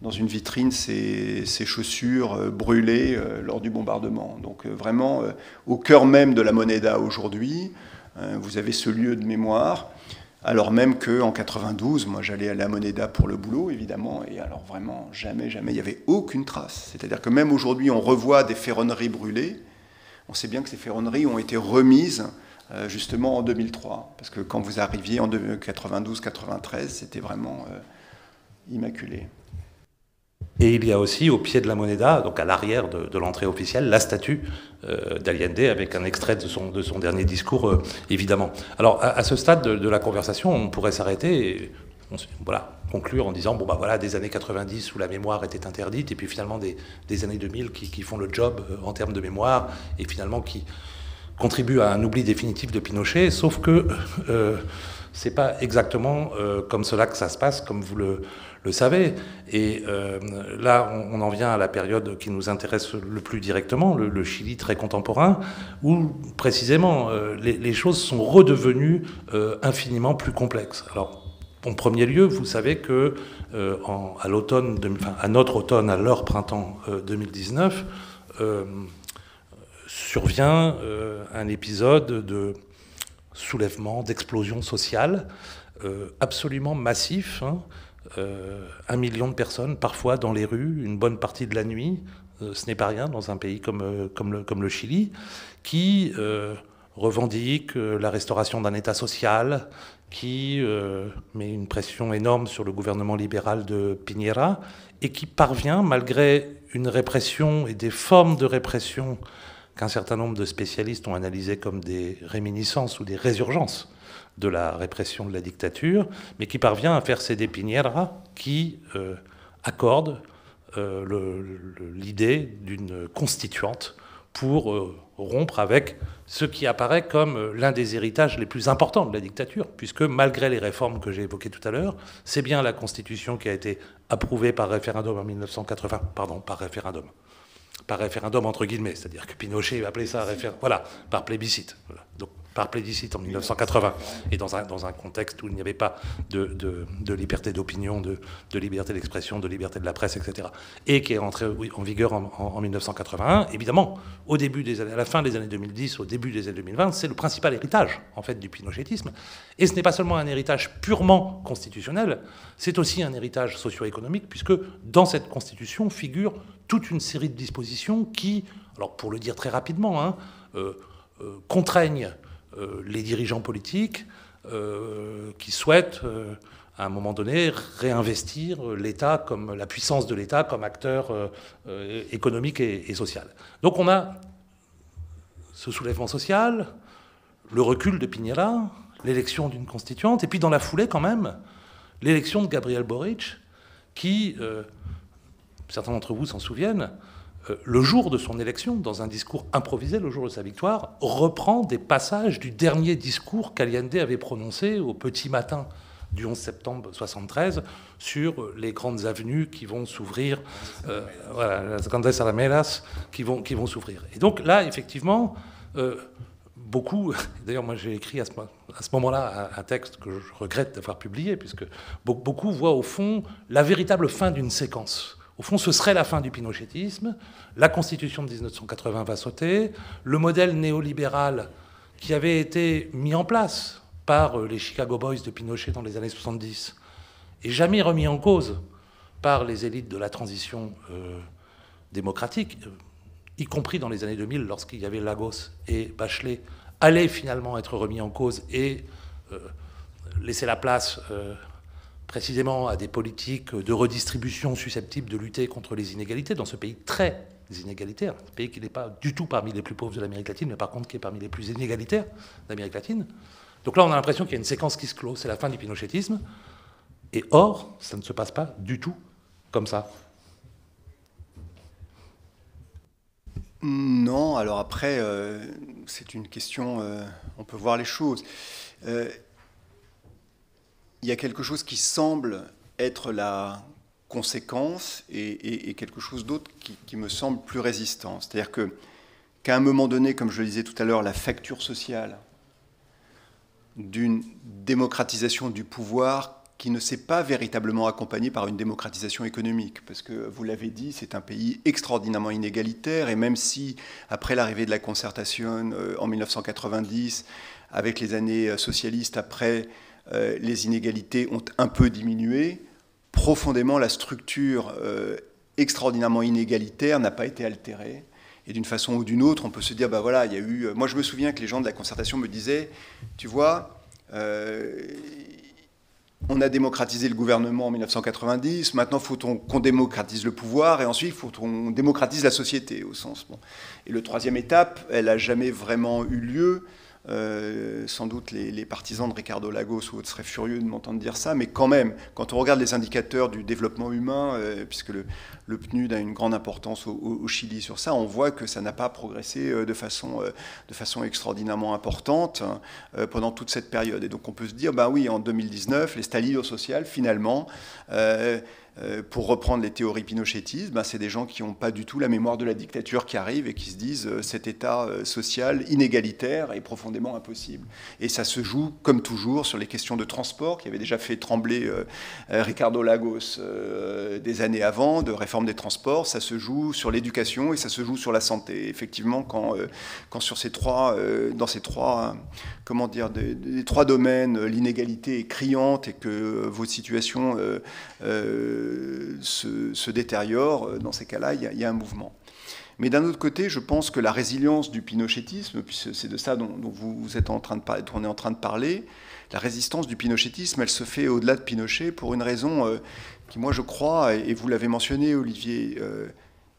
dans une vitrine ces chaussures brûlées lors du bombardement. Donc vraiment, au cœur même de la Moneda aujourd'hui, vous avez ce lieu de mémoire. Alors même qu'en 92, moi j'allais à la Moneda pour le boulot, évidemment, et alors vraiment, jamais, il n'y avait aucune trace. C'est-à-dire que même aujourd'hui, on revoit des ferronneries brûlées. On sait bien que ces ferronneries ont été remises justement en 2003, parce que quand vous arriviez en 92-93, c'était vraiment immaculé. Et il y a aussi au pied de la Moneda, donc à l'arrière de l'entrée officielle, la statue d'Allende avec un extrait de son dernier discours, évidemment. Alors à ce stade de la conversation, on pourrait s'arrêter et conclure en disant des années 90 où la mémoire était interdite et puis finalement des années 2000 qui font le job en termes de mémoire et finalement qui contribuent à un oubli définitif de Pinochet, sauf que c'est pas exactement comme cela que ça se passe, comme vous le savez. Et là, on en vient à la période qui nous intéresse le plus directement, le Chili très contemporain, où précisément les choses sont redevenues infiniment plus complexes. Alors, en premier lieu, vous savez que à l'automne, à notre automne, à leur printemps 2019, survient un épisode de soulèvement, d'explosion sociale absolument massif. 1 million de personnes parfois dans les rues, une bonne partie de la nuit, ce n'est pas rien dans un pays comme le Chili, qui revendique la restauration d'un État social, qui met une pression énorme sur le gouvernement libéral de Piñera et qui parvient, malgré une répression et des formes de répression qu'un certain nombre de spécialistes ont analysées comme des réminiscences ou des résurgences de la répression de la dictature, mais qui parvient à faire céder Piñera, qui accorde l'idée d'une constituante pour rompre avec ce qui apparaît comme l'un des héritages les plus importants de la dictature, puisque malgré les réformes que j'ai évoquées tout à l'heure, c'est bien la Constitution qui a été approuvée par référendum en 1980, pardon, par référendum entre guillemets, c'est-à-dire que Pinochet appelait ça voilà, par plébiscite. Voilà. Donc, par plébiscite en 1980, et dans un contexte où il n'y avait pas de liberté d'opinion, de liberté d'expression, de liberté de la presse, etc., et qui est rentré en vigueur en 1981, évidemment, à la fin des années 2010, au début des années 2020, c'est le principal héritage, en fait, du pinochétisme. Et ce n'est pas seulement un héritage purement constitutionnel, c'est aussi un héritage socio-économique, puisque dans cette constitution figure toute une série de dispositions qui, alors pour le dire très rapidement, contraignent les dirigeants politiques qui souhaitent, à un moment donné, réinvestir l'État, comme la puissance de l'État comme acteur économique et social. Donc on a ce soulèvement social, le recul de Piñera, l'élection d'une constituante, et puis dans la foulée quand même, l'élection de Gabriel Boric, qui, certains d'entre vous s'en souviennent, le jour de son élection, dans un discours improvisé, le jour de sa victoire, reprend des passages du dernier discours qu'Allende avait prononcé au petit matin du 11 septembre 1973 sur les grandes avenues qui vont s'ouvrir, voilà, les grandes alamedas qui vont s'ouvrir. Et donc là, effectivement, beaucoup, d'ailleurs moi j'ai écrit à ce moment-là un texte que je regrette d'avoir publié, puisque beaucoup voient au fond la véritable fin d'une séquence. Au fond, ce serait la fin du pinochétisme, la Constitution de 1980 va sauter, le modèle néolibéral qui avait été mis en place par les Chicago Boys de Pinochet dans les années 70 et jamais remis en cause par les élites de la transition démocratique, y compris dans les années 2000, lorsqu'il y avait Lagos et Bachelet, allait finalement être remis en cause et laisser la place précisément à des politiques de redistribution susceptibles de lutter contre les inégalités dans ce pays très inégalitaire, un pays qui n'est pas du tout parmi les plus pauvres de l'Amérique latine, mais par contre qui est parmi les plus inégalitaires d'Amérique latine. Donc là, on a l'impression qu'il y a une séquence qui se clôt, c'est la fin du pinochétisme, et or, ça ne se passe pas du tout comme ça. Non, alors après, c'est une question, on peut voir les choses. Il y a quelque chose qui semble être la conséquence et quelque chose d'autre qui me semble plus résistant. C'est-à-dire qu'à un moment donné, comme je le disais tout à l'heure, la facture sociale d'une démocratisation du pouvoir qui ne s'est pas véritablement accompagnée par une démocratisation économique. Parce que, vous l'avez dit, c'est un pays extraordinairement inégalitaire, et même si, après l'arrivée de la concertation en 1990, avec les années socialistes après, les inégalités ont un peu diminué, profondément la structure extraordinairement inégalitaire n'a pas été altérée. Et d'une façon ou d'une autre, on peut se dire, bah voilà, il y a eu... Moi, je me souviens que les gens de la concertation me disaient, tu vois, on a démocratisé le gouvernement en 1990, maintenant il faut qu'on démocratise le pouvoir, et ensuite il faut qu'on démocratise la société, au sens... Bon. Et le troisième étape, elle n'a jamais vraiment eu lieu. Sans doute les partisans de Ricardo Lagos ou autres seraient furieux de m'entendre dire ça, mais quand même, quand on regarde les indicateurs du développement humain, puisque le PNUD a une grande importance au Chili sur ça, on voit que ça n'a pas progressé de façon extraordinairement importante pendant toute cette période. Et donc on peut se dire, ben oui, en 2019, les stalidos sociales, finalement, pour reprendre les théories pinochétistes, c'est des gens qui n'ont pas du tout la mémoire de la dictature qui arrive et qui se disent cet état social inégalitaire est profondément impossible. Et ça se joue, comme toujours, sur les questions de transport qui avaient déjà fait trembler Ricardo Lagos des années avant, de réforme des transports. Ça se joue sur l'éducation et ça se joue sur la santé. Effectivement, quand sur ces trois, dans ces trois, comment dire, des trois domaines, l'inégalité est criante et que votre situation se détériore, dans ces cas-là, il y a un mouvement. Mais d'un autre côté, je pense que la résilience du pinochétisme, puisque c'est de ça dont vous êtes en train de parler, dont on est en train de parler, la résistance du pinochétisme, elle se fait au-delà de Pinochet pour une raison qui, moi, je crois, et vous l'avez mentionné, Olivier,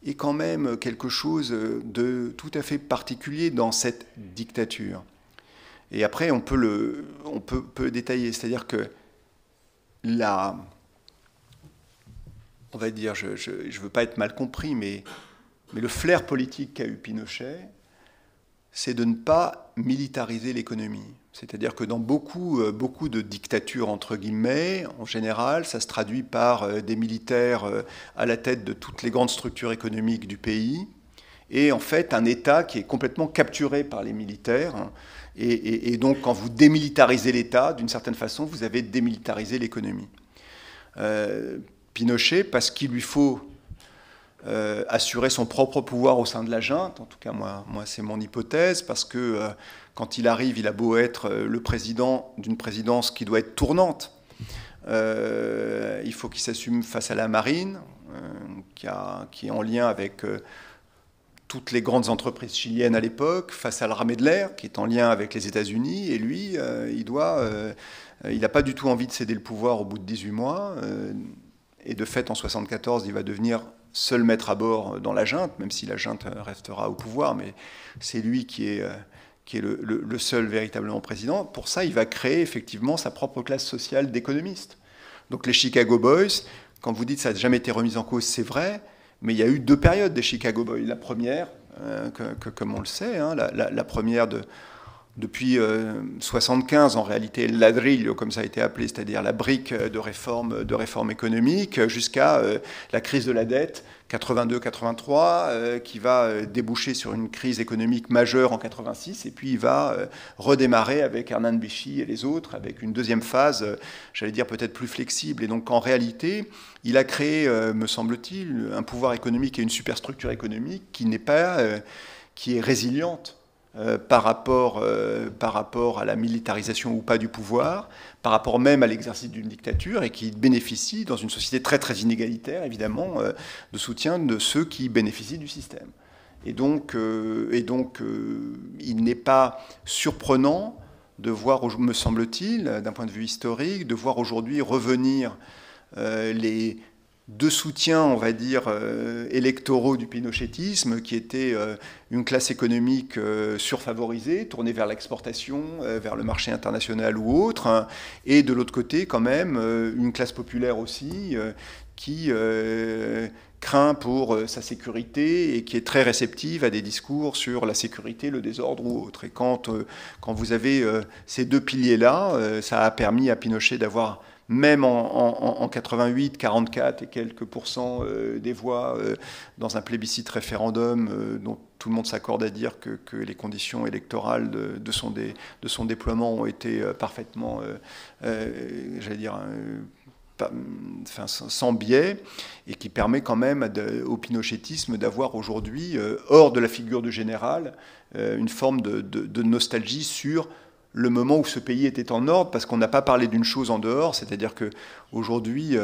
est quand même quelque chose de tout à fait particulier dans cette dictature. Et après, on peut le détailler. C'est-à-dire que on va dire, je ne veux pas être mal compris, mais le flair politique qu'a eu Pinochet, c'est de ne pas militariser l'économie. C'est-à-dire que dans beaucoup de dictatures, entre guillemets, en général, ça se traduit par des militaires à la tête de toutes les grandes structures économiques du pays, et en fait un État qui est complètement capturé par les militaires. Et donc, quand vous démilitarisez l'État, d'une certaine façon, vous avez démilitarisé l'économie. Pinochet, parce qu'il lui faut assurer son propre pouvoir au sein de la junte, en tout cas moi c'est mon hypothèse, parce que quand il arrive, il a beau être le président d'une présidence qui doit être tournante, il faut qu'il s'assume face à la marine, qui est en lien avec toutes les grandes entreprises chiliennes à l'époque, face à l'armée de l'air, qui est en lien avec les États-Unis, et lui, il n'a pas du tout envie de céder le pouvoir au bout de 18 mois, et de fait, en 1974, il va devenir seul maître à bord dans la junte, même si la junte restera au pouvoir, mais c'est lui qui est le seul véritablement président. Pour ça, il va créer effectivement sa propre classe sociale d'économistes. Donc les Chicago Boys, quand vous dites que ça n'a jamais été remis en cause, c'est vrai, mais il y a eu deux périodes des Chicago Boys. La première, comme on le sait, hein, la première depuis 1975, en réalité, le ladrillo, comme ça a été appelé, c'est-à-dire la brique de réforme économique, jusqu'à la crise de la dette, 82-83, qui va déboucher sur une crise économique majeure en 86, et puis il va redémarrer avec Hernán Vichy et les autres, avec une deuxième phase, j'allais dire peut-être plus flexible. Et donc en réalité, il a créé, me semble-t-il, un pouvoir économique et une superstructure économique qui est résiliente. Par rapport à la militarisation ou pas du pouvoir, par rapport même à l'exercice d'une dictature, et qui bénéficie, dans une société très très inégalitaire, évidemment, de soutien de ceux qui bénéficient du système. Et donc il n'est pas surprenant de voir, me semble-t-il, d'un point de vue historique, de voir aujourd'hui revenir les deux soutiens, on va dire, électoraux du pinochétisme, qui étaient une classe économique surfavorisée, tournée vers l'exportation, vers le marché international ou autre, hein, et de l'autre côté, quand même, une classe populaire aussi, qui craint pour sa sécurité et qui est très réceptive à des discours sur la sécurité, le désordre ou autre. Et quand vous avez ces deux piliers-là, ça a permis à Pinochet d'avoir, même en 88, 44 et quelques pourcents des voix dans un plébiscite référendum dont tout le monde s'accorde à dire que les conditions électorales de son déploiement ont été parfaitement, j'allais dire, sans biais, et qui permet quand même au pinochétisme d'avoir aujourd'hui, hors de la figure du général, une forme de nostalgie sur le moment où ce pays était en ordre, parce qu'on n'a pas parlé d'une chose en dehors, c'est-à-dire qu'aujourd'hui,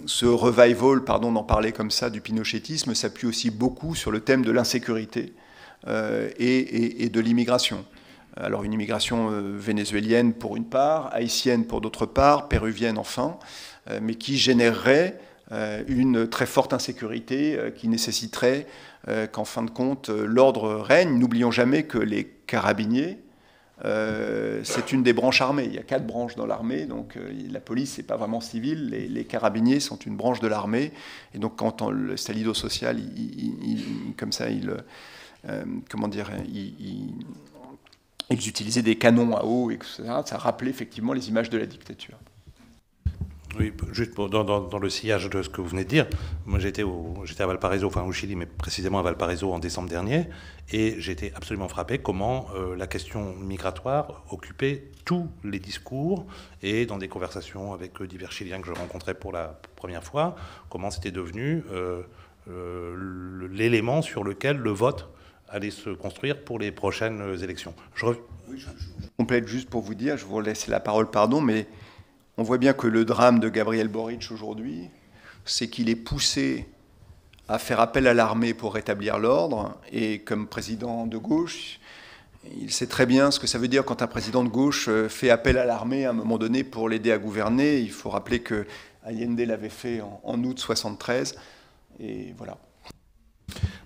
ce revival, pardon d'en parler comme ça, du pinochétisme s'appuie aussi beaucoup sur le thème de l'insécurité et de l'immigration. Alors une immigration vénézuélienne pour une part, haïtienne pour d'autre part, péruvienne enfin, mais qui générerait une très forte insécurité qui nécessiterait qu'en fin de compte, l'ordre règne. N'oublions jamais que les carabiniers, c'est une des branches armées. Il y a 4 branches dans l'armée, donc la police, c'est pas vraiment civil. Les carabiniers sont une branche de l'armée. Et donc quand le Stalido social, comme ça, ils utilisaient des canons à eau, etc. Ça rappelait effectivement les images de la dictature. Oui, juste dans le sillage de ce que vous venez de dire, moi j'étais à Valparaiso, enfin au Chili, mais précisément à Valparaiso en décembre dernier, et j'étais absolument frappé comment la question migratoire occupait tous les discours, et dans des conversations avec divers Chiliens que je rencontrais pour la première fois, comment c'était devenu l'élément sur lequel le vote allait se construire pour les prochaines élections. Je complète juste pour vous dire, je vous laisse la parole, pardon, mais on voit bien que le drame de Gabriel Boric aujourd'hui, c'est qu'il est poussé à faire appel à l'armée pour rétablir l'ordre, et comme président de gauche, il sait très bien ce que ça veut dire quand un président de gauche fait appel à l'armée à un moment donné pour l'aider à gouverner. Il faut rappeler que Allende l'avait fait en août 73, et voilà.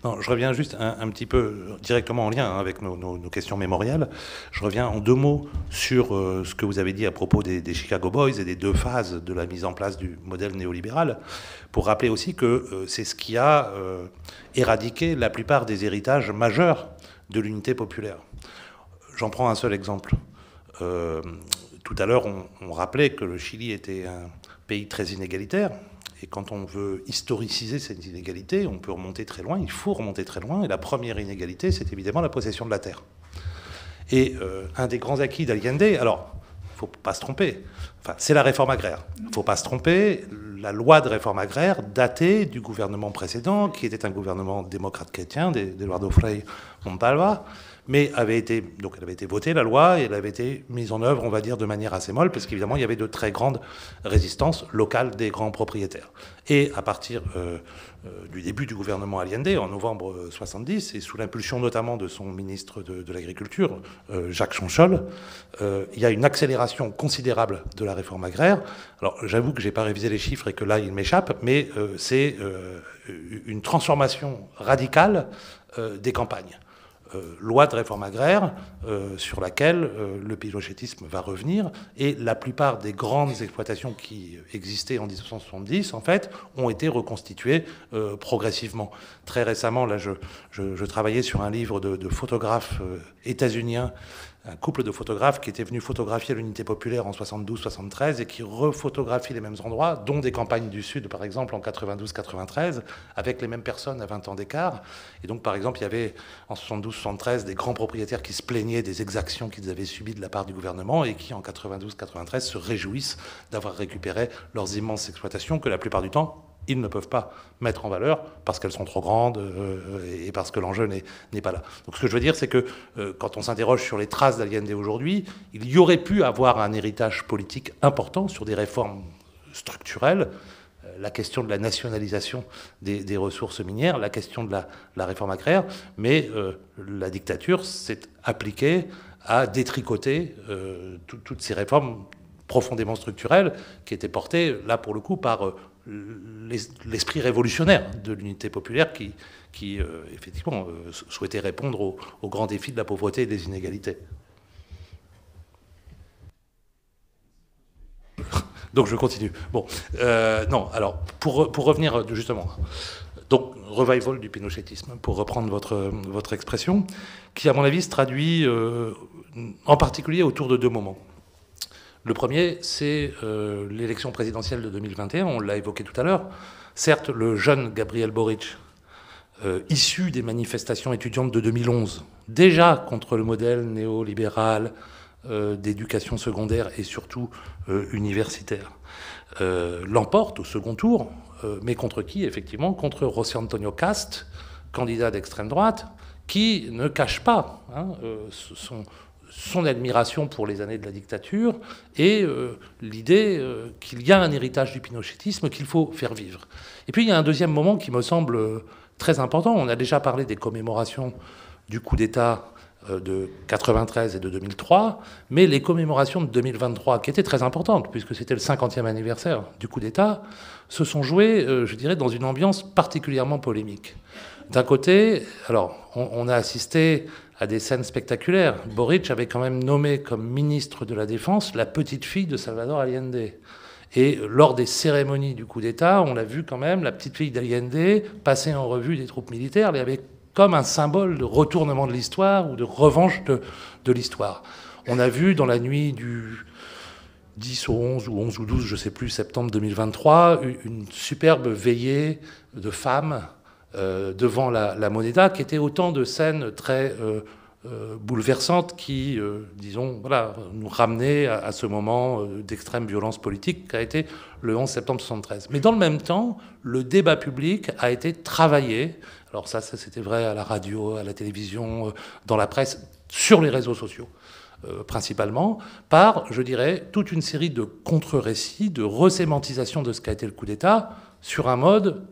Non, je reviens juste un petit peu directement en lien avec nos questions mémorielles. Je reviens en 2 mots sur ce que vous avez dit à propos des Chicago Boys et des 2 phases de la mise en place du modèle néolibéral, pour rappeler aussi que c'est ce qui a éradiqué la plupart des héritages majeurs de l'unité populaire. J'en prends un seul exemple. Tout à l'heure, on rappelait que le Chili était un pays très inégalitaire. Et quand on veut historiciser cette inégalité, on peut remonter très loin, il faut remonter très loin. Et la première inégalité, c'est évidemment la possession de la terre. Et un des grands acquis d'Allende, alors, il ne faut pas se tromper, enfin, c'est la réforme agraire. Il ne faut pas se tromper, la loi de réforme agraire datait du gouvernement précédent, qui était un gouvernement démocrate chrétien, d'Eduardo Frei Montalva, mais elle avait été votée, la loi, et elle avait été mise en œuvre, on va dire, de manière assez molle, parce qu'évidemment, il y avait de très grandes résistances locales des grands propriétaires. Et à partir du début du gouvernement Allende, en novembre 70, et sous l'impulsion notamment de son ministre de l'Agriculture, Jacques Chonchol, il y a une accélération considérable de la réforme agraire. Alors, j'avoue que je n'ai pas révisé les chiffres et que là, il m'échappe, mais c'est une transformation radicale des campagnes. Loi de réforme agraire sur laquelle le pinochétisme va revenir, et la plupart des grandes exploitations qui existaient en 1970 en fait ont été reconstituées progressivement. Très récemment, là, je travaillais sur un livre de photographes états-uniens, un couple de photographes qui étaient venus photographier l'unité populaire en 72-73 et qui rephotographient les mêmes endroits, dont des campagnes du Sud, par exemple, en 92-93, avec les mêmes personnes à 20 ans d'écart. Et donc, par exemple, il y avait en 72-73 des grands propriétaires qui se plaignaient des exactions qu'ils avaient subies de la part du gouvernement et qui, en 92-93, se réjouissent d'avoir récupéré leurs immenses exploitations que, la plupart du temps, ils ne peuvent pas mettre en valeur parce qu'elles sont trop grandes et parce que l'enjeu n'est pas là. Donc ce que je veux dire, c'est que quand on s'interroge sur les traces d'Allende aujourd'hui, il y aurait pu avoir un héritage politique important sur des réformes structurelles, la question de la nationalisation des ressources minières, la question de la réforme agraire, mais la dictature s'est appliquée à détricoter toutes ces réformes profondément structurelles qui étaient portées, là pour le coup, par l'esprit révolutionnaire de l'unité populaire qui effectivement, souhaitait répondre aux grands défis de la pauvreté et des inégalités. Donc je continue. Bon, non, alors, pour revenir justement, donc revival du pinochétisme, pour reprendre votre expression, qui à mon avis se traduit en particulier autour de 2 moments. Le premier, c'est l'élection présidentielle de 2021, on l'a évoqué tout à l'heure. Certes, le jeune Gabriel Boric, issu des manifestations étudiantes de 2011, déjà contre le modèle néolibéral d'éducation secondaire et surtout universitaire, l'emporte au second tour, mais contre qui, effectivement? Contre José Antonio Cast, candidat d'extrême droite, qui ne cache pas son admiration pour les années de la dictature et l'idée qu'il y a un héritage du pinochétisme qu'il faut faire vivre. Et puis il y a un deuxième moment qui me semble très important. On a déjà parlé des commémorations du coup d'État de 93 et de 2003, mais les commémorations de 2023, qui étaient très importantes, puisque c'était le 50e anniversaire du coup d'État, se sont jouées, je dirais, dans une ambiance particulièrement polémique. D'un côté, alors, on a assisté à des scènes spectaculaires. Boric avait quand même nommé comme ministre de la Défense la petite fille de Salvador Allende. Et lors des cérémonies du coup d'État, on l'a vu quand même, la petite fille d'Allende passer en revue des troupes militaires, elle avait comme un symbole de retournement de l'histoire ou de revanche de l'histoire. On a vu dans la nuit du 10 au 11 ou 11 ou 12, je ne sais plus, septembre 2023, une superbe veillée de femmes devant la Moneda, qui était autant de scènes très bouleversantes qui, disons, voilà, nous ramenaient à ce moment d'extrême violence politique qu'a été le 11 septembre 1973. Mais dans le même temps, le débat public a été travaillé, alors ça c'était vrai à la radio, à la télévision, dans la presse, sur les réseaux sociaux, principalement, par, je dirais, toute une série de contre-récits, de resémantisation de ce qu'a été le coup d'État, sur un mode,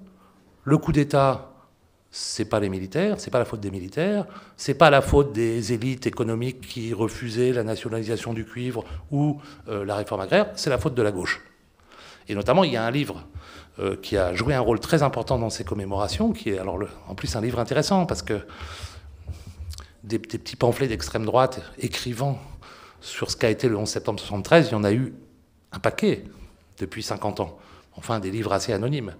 le coup d'État, c'est pas les militaires, c'est pas la faute des militaires, c'est pas la faute des élites économiques qui refusaient la nationalisation du cuivre ou la réforme agraire, c'est la faute de la gauche. Et notamment, il y a un livre qui a joué un rôle très important dans ces commémorations, qui est alors en plus un livre intéressant, parce que des petits pamphlets d'extrême droite écrivant sur ce qu'a été le 11 septembre 73, il y en a eu un paquet depuis 50 ans. Enfin, des livres assez anonymes.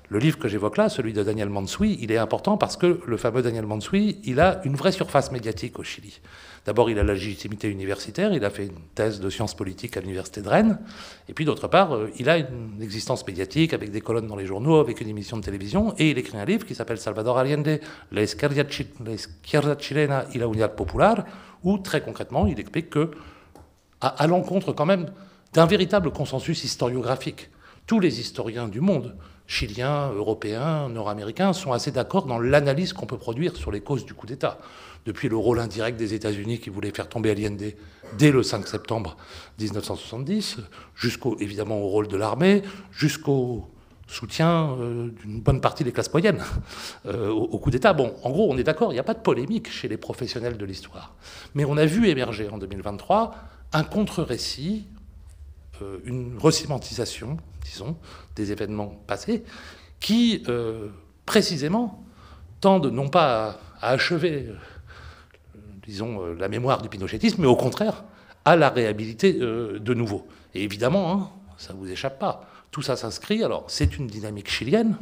Le livre que j'évoque là, celui de Daniel Mansoui, il est important parce que le fameux Daniel Mansoui, il a une vraie surface médiatique au Chili. D'abord, il a la légitimité universitaire, il a fait une thèse de sciences politiques à l'université de Rennes, et puis d'autre part, il a une existence médiatique avec des colonnes dans les journaux, avec une émission de télévision, et il écrit un livre qui s'appelle Salvador Allende, La izquierda chilena y la unidad popular, où très concrètement, il explique que, à l'encontre quand même d'un véritable consensus historiographique, tous les historiens du monde, chiliens, européens, nord-américains, sont assez d'accord dans l'analyse qu'on peut produire sur les causes du coup d'État. Depuis le rôle indirect des États-Unis qui voulaient faire tomber Allende dès le 5 septembre 1970, jusqu'au, évidemment, au rôle de l'armée, jusqu'au soutien d'une bonne partie des classes moyennes au coup d'État. Bon, en gros, on est d'accord, il n'y a pas de polémique chez les professionnels de l'histoire. Mais on a vu émerger en 2023 un contre-récit, une resémantisation, disons, des événements passés, qui, précisément, tendent non pas à achever, disons, la mémoire du pinochétisme, mais au contraire, à la réhabiliter de nouveau. Et évidemment, hein, ça ne vous échappe pas, tout ça s'inscrit, alors c'est une dynamique chilienne,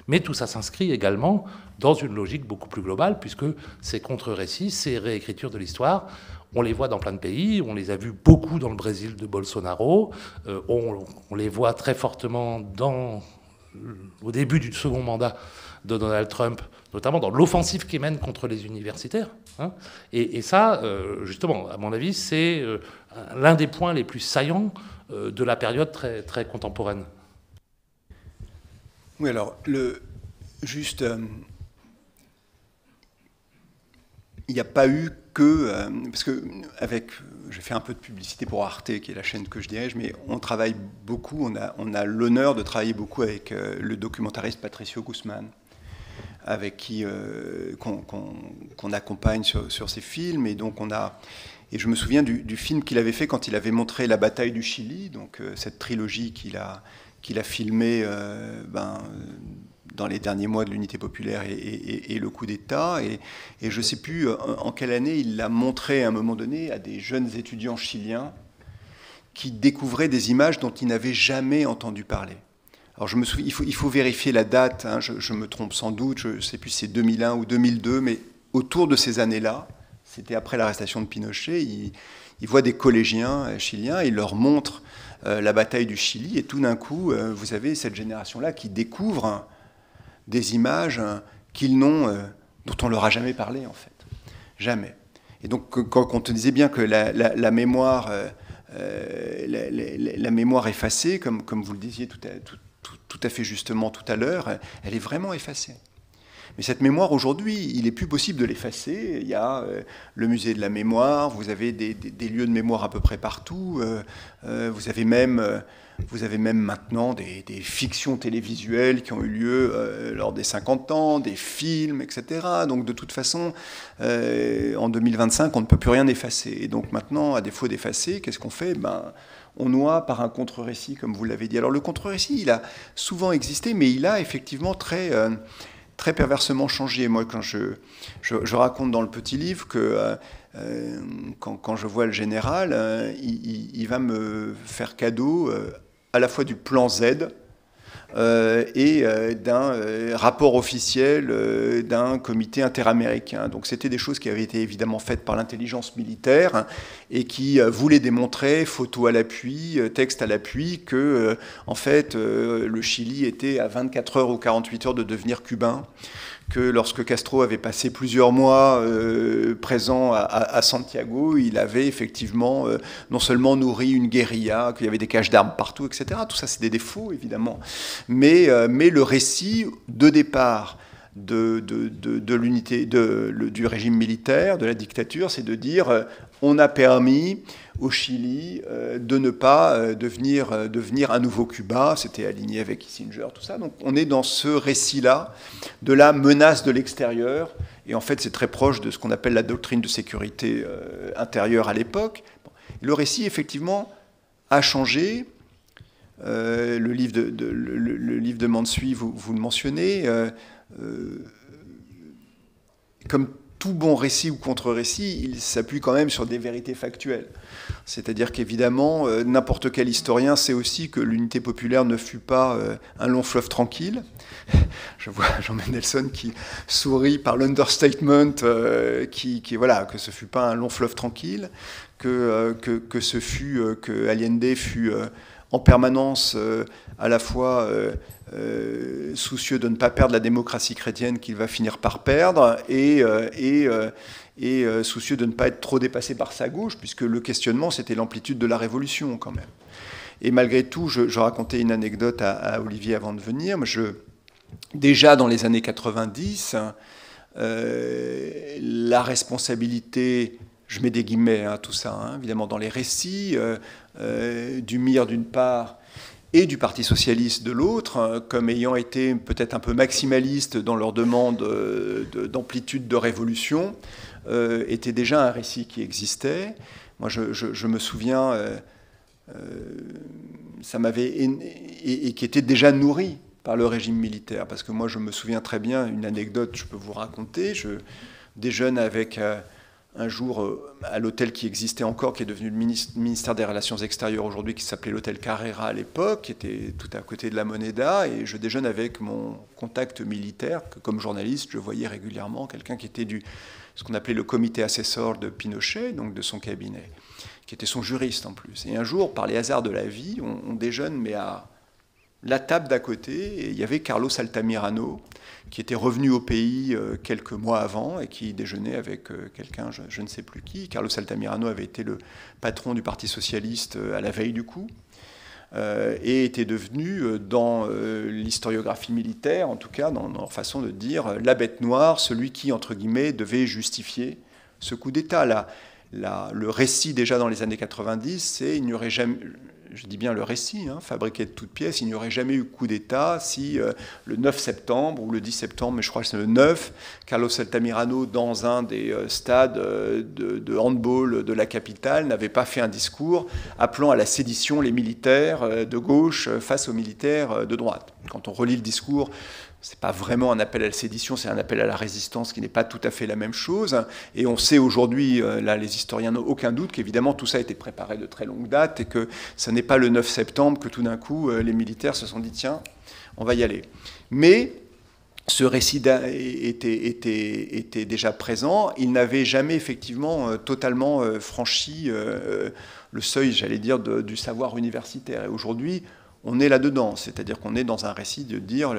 mais tout ça s'inscrit également dans une logique beaucoup plus globale, puisque ces contre-récits, ces réécritures de l'histoire, on les voit dans plein de pays, on les a vus beaucoup dans le Brésil de Bolsonaro, on les voit très fortement au début du second mandat de Donald Trump, notamment dans l'offensive qu'il mène contre les universitaires. Hein. Et ça, justement, à mon avis, c'est l'un des points les plus saillants de la période très, très contemporaine. Oui, alors, juste, il n'y a pas eu que, parce que j'ai fait un peu de publicité pour Arte, qui est la chaîne que je dirige, mais on travaille beaucoup, on a l'honneur de travailler beaucoup avec le documentariste Patricio Guzmán, avec qui qu'on accompagne sur ses films, et donc et je me souviens du film qu'il avait fait quand il avait montré La bataille du Chili, donc cette trilogie qu'il a filmée dans les derniers mois de l'unité populaire et le coup d'État. Et je ne sais plus en quelle année il l'a montré à un moment donné à des jeunes étudiants chiliens qui découvraient des images dont ils n'avaient jamais entendu parler. Alors je me souviens, il faut vérifier la date, hein, je me trompe sans doute, je ne sais plus si c'est 2001 ou 2002, mais autour de ces années-là, c'était après l'arrestation de Pinochet, ils voient des collégiens chiliens, ils leur montrent la bataille du Chili, et tout d'un coup, vous avez cette génération-là qui découvre des images dont on leur a jamais parlé, en fait. Jamais. Et donc, quand on te disait bien que la mémoire effacée, comme vous le disiez tout à fait justement tout à l'heure, elle est vraiment effacée. Mais cette mémoire, aujourd'hui, il n'est plus possible de l'effacer. Il y a le musée de la mémoire, vous avez des lieux de mémoire à peu près partout, vous avez même maintenant des fictions télévisuelles qui ont eu lieu lors des 50 ans, des films, etc. Donc de toute façon, en 2025, on ne peut plus rien effacer. Et donc maintenant, à défaut d'effacer, qu'est-ce qu'on fait ? On noie par un contre-récit, comme vous l'avez dit. Alors le contre-récit, il a souvent existé, mais il a effectivement très perversement changé. Moi, quand je raconte dans le petit livre que quand je vois le général, il va me faire cadeau à la fois du plan Z et d'un rapport officiel d'un comité interaméricain. Donc c'était des choses qui avaient été évidemment faites par l'intelligence militaire et qui voulaient démontrer, photo à l'appui, texte à l'appui, que en fait le Chili était à 24 heures ou 48 heures de devenir cubain, que lorsque Castro avait passé plusieurs mois présent à Santiago, il avait effectivement non sellement nourri une guérilla, qu'il y avait des caches d'armes partout, etc. Tout ça, c'est des défauts, évidemment. Mais le récit de départ de l'unité du régime militaire, de la dictature, c'est de dire on a permis au Chili de ne pas devenir un nouveau Cuba. C'était aligné avec Kissinger, tout ça. Donc on est dans ce récit-là de la menace de l'extérieur. Et en fait, c'est très proche de ce qu'on appelle la doctrine de sécurité intérieure à l'époque. Bon. Le récit, effectivement, a changé. Le livre de Mansuy, vous le mentionnez. Comme tout bon récit ou contre-récit, il s'appuie quand même sur des vérités factuelles. C'est-à-dire qu'évidemment, n'importe quel historien sait aussi que l'unité populaire ne fut pas un long fleuve tranquille. Je vois Jean Mendelsohn qui sourit par l'understatement, voilà, que ce fut pas un long fleuve tranquille, que Allende fut en permanence à la fois soucieux de ne pas perdre la démocratie chrétienne qu'il va finir par perdre et soucieux de ne pas être trop dépassé par sa gauche, puisque le questionnement, c'était l'amplitude de la révolution quand même. Et malgré tout, je racontais une anecdote à Olivier avant de venir. Déjà dans les années 90, la responsabilité, je mets des guillemets tout ça, évidemment dans les récits, du MIR d'une part, et du Parti socialiste de l'autre, comme ayant été peut-être un peu maximalistes dans leur demande d'amplitude de révolution, était déjà un récit qui existait. Moi, je me souviens, ça m'avait et qui était déjà nourri par le régime militaire, parce que moi, je me souviens très bien, une anecdote, je peux vous raconter. Je déjeune avec un jour à l'hôtel qui existait encore, qui est devenu le ministère des Relations extérieures aujourd'hui, qui s'appelait l'hôtel Carrera à l'époque, qui était tout à côté de la Moneda, et je déjeune avec mon contact militaire, que comme journaliste, je voyais régulièrement, quelqu'un qui était ce qu'on appelait le comité assessor de Pinochet, donc de son cabinet, qui était son juriste en plus. Et un jour, par les hasards de la vie, on déjeune, mais à la table d'à côté, et il y avait Carlos Altamirano, qui était revenu au pays quelques mois avant et qui déjeunait avec quelqu'un, je ne sais plus qui. Carlos Altamirano avait été le patron du Parti socialiste à la veille du coup, et était devenu, dans l'historiographie militaire, en tout cas dans leur façon de dire, la bête noire, celui qui, entre guillemets, devait justifier ce coup d'État. Le récit déjà dans les années 90, c'est il n'y aurait jamais... Je dis bien le récit, fabriqué de toutes pièces, il n'y aurait jamais eu coup d'État si le 9 septembre ou le 10 septembre, mais je crois que c'est le 9, Carlos Altamirano, dans un des stades de handball de la capitale, n'avait pas fait un discours appelant à la sédition les militaires de gauche face aux militaires de droite. Quand on relit le discours, c'est pas vraiment un appel à la sédition, c'est un appel à la résistance qui n'est pas tout à fait la même chose. Et on sait aujourd'hui, là les historiens n'ont aucun doute qu'évidemment tout ça a été préparé de très longue date et que ce n'est pas le 9 septembre que tout d'un coup les militaires se sont dit tiens, on va y aller. Mais ce récit était déjà présent, il n'avait jamais effectivement totalement franchi le seuil, j'allais dire, du savoir universitaire. Et aujourd'hui, on est là-dedans, c'est-à-dire qu'on est dans un récit de dire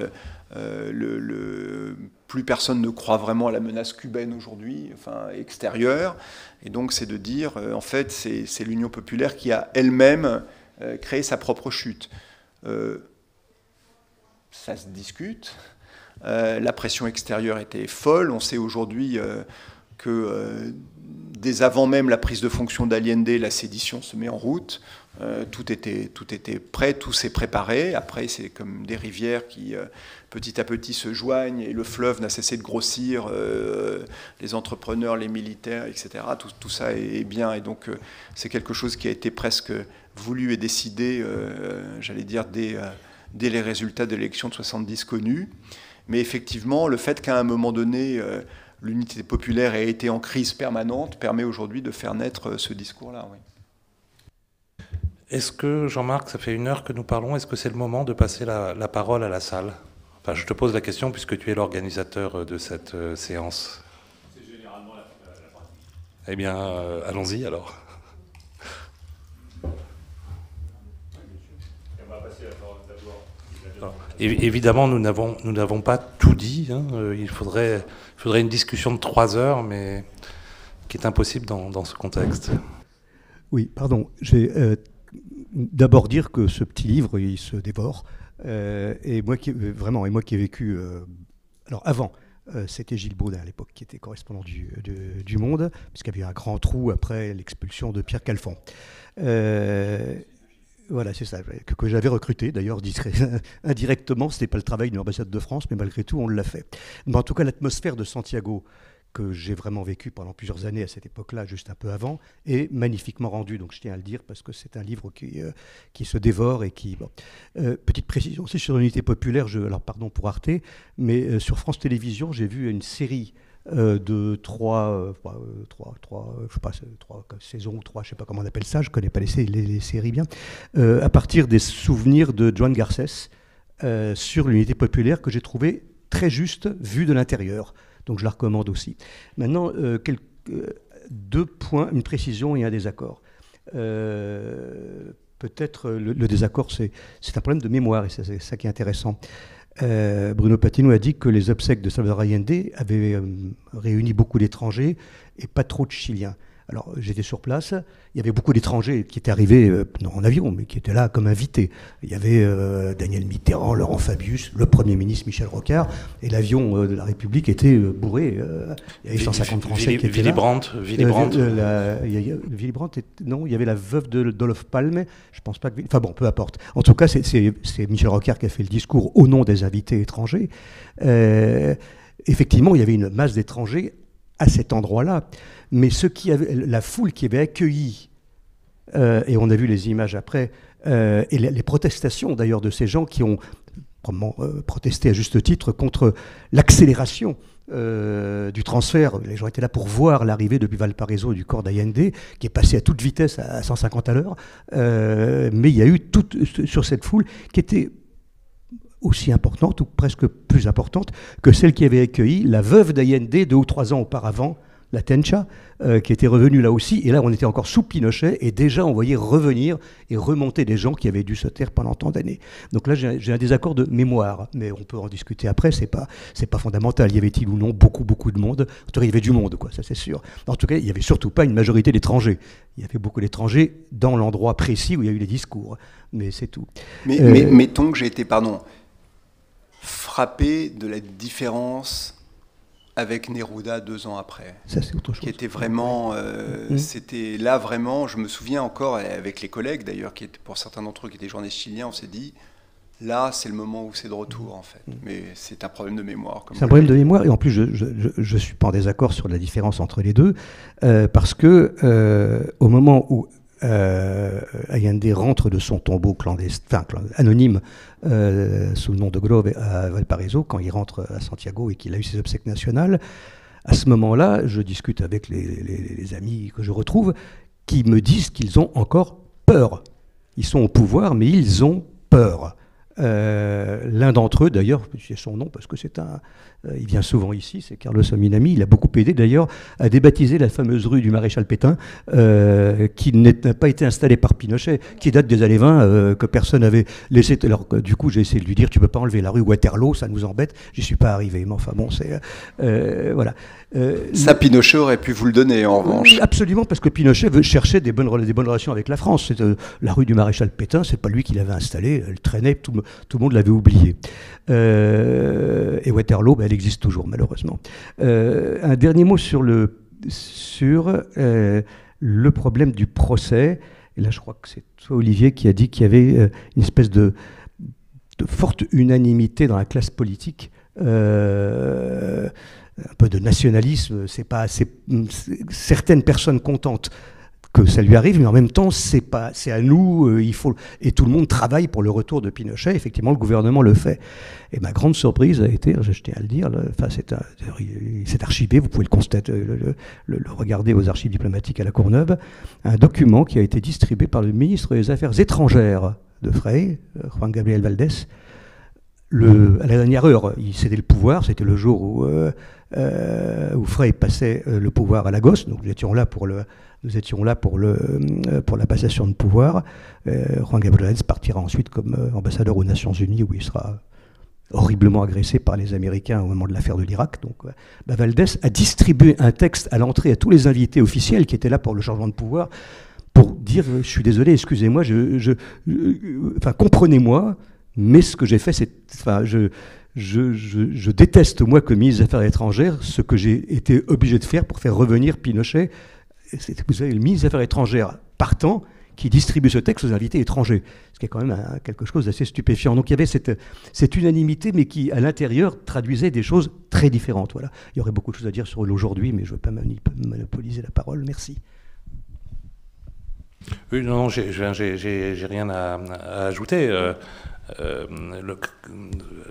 plus personne ne croit vraiment à la menace cubaine aujourd'hui, enfin extérieure, et donc c'est de dire, en fait, c'est l'Union populaire qui a elle-même créé sa propre chute. Ça se discute, la pression extérieure était folle, on sait aujourd'hui que dès avant même la prise de fonction d'Allende, la sédition se met en route. Tout était prêt, tout s'est préparé. Après, c'est comme des rivières qui, petit à petit, se joignent et le fleuve n'a cessé de grossir. Les entrepreneurs, les militaires, etc. Tout ça est bien. Et donc, c'est quelque chose qui a été presque voulu et décidé, j'allais dire, dès les résultats de l'élection de 70 connus. Mais effectivement, le fait qu'à un moment donné, l'unité populaire ait été en crise permanente permet aujourd'hui de faire naître ce discours-là. Oui. Est-ce que, Jean-Marc, ça fait 1 heure que nous parlons, est-ce que c'est le moment de passer la parole à la salle? Enfin, je te pose la question puisque tu es l'organisateur de cette séance. C'est généralement la pratique. Eh bien, allons-y alors. On va passer la parole d'abord. Évidemment, nous n'avons pas tout dit. Il faudrait une discussion de 3 heures, mais qui est impossible dans ce contexte. Oui, pardon. D'abord dire que ce petit livre, il se dévore. Et moi qui ai vécu, alors avant c'était Gilles Baudin à l'époque, qui était correspondant du Monde, puisqu'il y avait eu un grand trou après l'expulsion de Pierre Calfon. Voilà, c'est ça, que j'avais recruté, d'ailleurs, indirectement, ce n'était pas le travail de l'ambassade de France, mais malgré tout, on l'a fait. Mais en tout cas, l'atmosphère de Santiago, que j'ai vraiment vécu pendant plusieurs années à cette époque-là, juste un peu avant, est magnifiquement rendu. Donc je tiens à le dire parce que c'est un livre qui se dévore et qui... Bon. Petite précision aussi sur l'unité populaire, alors pardon pour Arte, mais sur France Télévisions, j'ai vu une série de trois saisons ou trois, je ne sais pas comment on appelle ça, je ne connais pas les séries bien, à partir des souvenirs de Joan Garcés sur l'unité populaire que j'ai trouvé très juste vu de l'intérieur. Donc je la recommande aussi. Maintenant, deux points, une précision et un désaccord. Peut-être le désaccord, c'est un problème de mémoire, et c'est ça qui est intéressant. Bruno Patino a dit que les obsèques de Salvador Allende avaient réuni beaucoup d'étrangers et pas trop de Chiliens. Alors j'étais sur place, il y avait beaucoup d'étrangers qui étaient arrivés, non en avion, mais qui étaient là comme invités. Il y avait Daniel Mitterrand, Laurent Fabius, le Premier ministre Michel Rocard, et l'avion de la République était bourré. Il y avait 150 Français qui étaient là. Willy Brandt. Willy Brandt, non, il y avait la veuve d'Olof Palme, je pense pas que... Enfin bon, peu importe. En tout cas, c'est Michel Rocard qui a fait le discours au nom des invités étrangers. Effectivement, il y avait une masse d'étrangers à cet endroit-là. Mais la foule qui avait accueilli, et on a vu les images après, et les protestations d'ailleurs de ces gens qui ont protesté à juste titre contre l'accélération du transfert. Les gens étaient là pour voir l'arrivée depuis Valparaiso du corps d'Allende, qui est passé à toute vitesse à 150 à l'heure. Mais il y a eu sur cette foule qui était aussi importante, ou presque plus importante, que celle qui avait accueilli la veuve d'Allende 2 ou 3 ans auparavant, la Tencha, qui était revenue là aussi. Et là, on était encore sous Pinochet, et déjà, on voyait revenir et remonter des gens qui avaient dû se taire pendant tant d'années. Donc là, j'ai un désaccord de mémoire, mais on peut en discuter après, c'est pas fondamental. Y avait-il ou non beaucoup de monde? En tout cas, il y avait du monde, quoi, ça c'est sûr. En tout cas, il n'y avait surtout pas une majorité d'étrangers. Il y avait beaucoup d'étrangers dans l'endroit précis où il y a eu les discours, mais c'est tout. Mais mettons que j'ai été, frappé de la différence avec Neruda 2 ans après. Ça, c'est autre chose. Qui était vraiment... C'était là vraiment, je me souviens encore, avec les collègues d'ailleurs, qui étaient, pour certains d'entre eux qui étaient journalistes chiliens, on s'est dit, là c'est le moment où c'est de retour en fait. Mais c'est un problème de mémoire. C'est un problème de mémoire, et en plus je ne suis pas en désaccord sur la différence entre les deux, parce que au moment où Allende rentre de son tombeau clandestin, anonyme, sous le nom de Grove à Valparaiso, quand il rentre à Santiago et qu'il a eu ses obsèques nationales, à ce moment-là, je discute avec les amis que je retrouve, qui me disent qu'ils ont encore peur. Ils sont au pouvoir, mais ils ont peur. L'un d'entre eux, d'ailleurs, c'est son nom parce que il vient souvent ici, c'est Carlos Ominami. Il a beaucoup aidé d'ailleurs à débaptiser la fameuse rue du Maréchal Pétain, qui n'a pas été installée par Pinochet, qui date des années 20, que personne n'avait laissé. Alors du coup, j'ai essayé de lui dire, tu peux pas enlever la rue Waterloo, ça nous embête. J'y suis pas arrivé, mais enfin bon, c'est voilà. Ça, Pinochet aurait pu vous le donner en revanche. Absolument, parce que Pinochet veut chercher des bonnes relations avec la France. La rue du Maréchal Pétain, c'est pas lui qui l'avait installée, elle traînait, tout le monde l'avait oubliée. Et Waterloo, elle existe toujours, malheureusement. Un dernier mot sur le problème du procès. Et là, je crois que c'est toi, Olivier, qui a dit qu'il y avait une espèce de forte unanimité dans la classe politique. Un peu de nationalisme, certaines personnes contentes que ça lui arrive, mais en même temps, c'est à nous, et tout le monde travaille pour le retour de Pinochet. Effectivement, le gouvernement le fait. Et ma grande surprise a été, je tiens à le dire, c'est archivé, vous pouvez le constater, le regarder aux archives diplomatiques à la Courneuve, un document qui a été distribué par le ministre des Affaires étrangères de Frei, Juan Gabriel Valdés, à la dernière heure. Il cédait le pouvoir, c'était le jour où Frei passait le pouvoir à Lagos, donc nous étions là pour la passation de pouvoir. Juan Gabriel Valdés partira ensuite comme ambassadeur aux Nations Unies, où il sera horriblement agressé par les Américains au moment de l'affaire de l'Irak. Donc, Valdés a distribué un texte à l'entrée à tous les invités officiels qui étaient là pour le changement de pouvoir, pour dire, je suis désolé, excusez-moi, comprenez-moi, mais ce que j'ai fait, je déteste, moi, comme ministre des Affaires étrangères, ce que j'ai été obligé de faire pour faire revenir Pinochet. Vous avez le ministre des Affaires étrangères partant qui distribue ce texte aux invités étrangers, ce qui est quand même quelque chose d'assez stupéfiant. Donc il y avait cette unanimité, mais qui, à l'intérieur, traduisait des choses très différentes. Voilà. Il y aurait beaucoup de choses à dire sur l'aujourd'hui, mais je ne veux pas monopoliser la parole. Merci. Oui, non, j'ai rien à ajouter,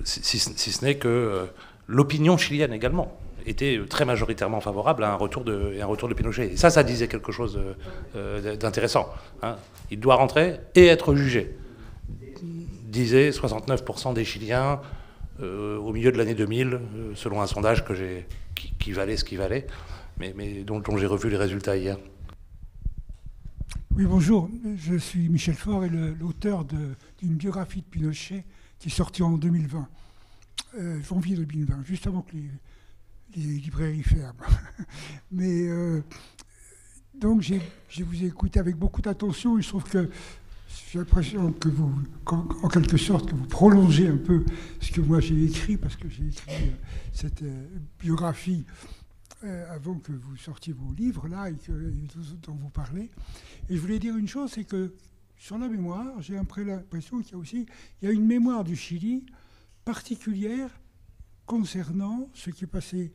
si ce n'est que l'opinion chilienne également était très majoritairement favorable à un retour de Pinochet. Et ça disait quelque chose d'intéressant. Hein. Il doit rentrer et être jugé, disaient 69% des Chiliens au milieu de l'année 2000, selon un sondage qui valait ce qu'il valait, mais dont j'ai revu les résultats hier. Oui, bonjour. Je suis Michel Faure et l'auteur d'une biographie de Pinochet qui est sortie en 2020, janvier 2020, juste avant que les librairies ferment. Mais donc, je vous ai écouté avec beaucoup d'attention et je trouve que j'ai l'impression que vous, en quelque sorte, que vous prolongez un peu ce que moi j'ai écrit, parce que j'ai écrit cette biographie avant que vous sortiez vos livres, là, et dont vous parlez. Et je voulais dire une chose, c'est que sur la mémoire, j'ai l'impression qu'il y a une mémoire du Chili particulière concernant ce qui est passé,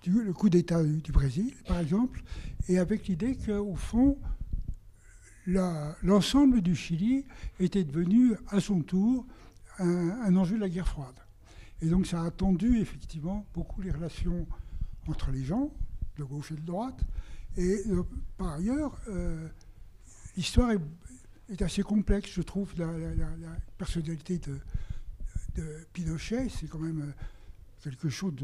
le coup d'État du Brésil, par exemple, et avec l'idée qu'au fond, l'ensemble du Chili était devenu, à son tour, un enjeu de la guerre froide. Et donc ça a tendu, effectivement, beaucoup les relations entre les gens, de gauche et de droite. Et par ailleurs, l'histoire est assez complexe, je trouve. La personnalité de Pinochet, c'est quand même quelque chose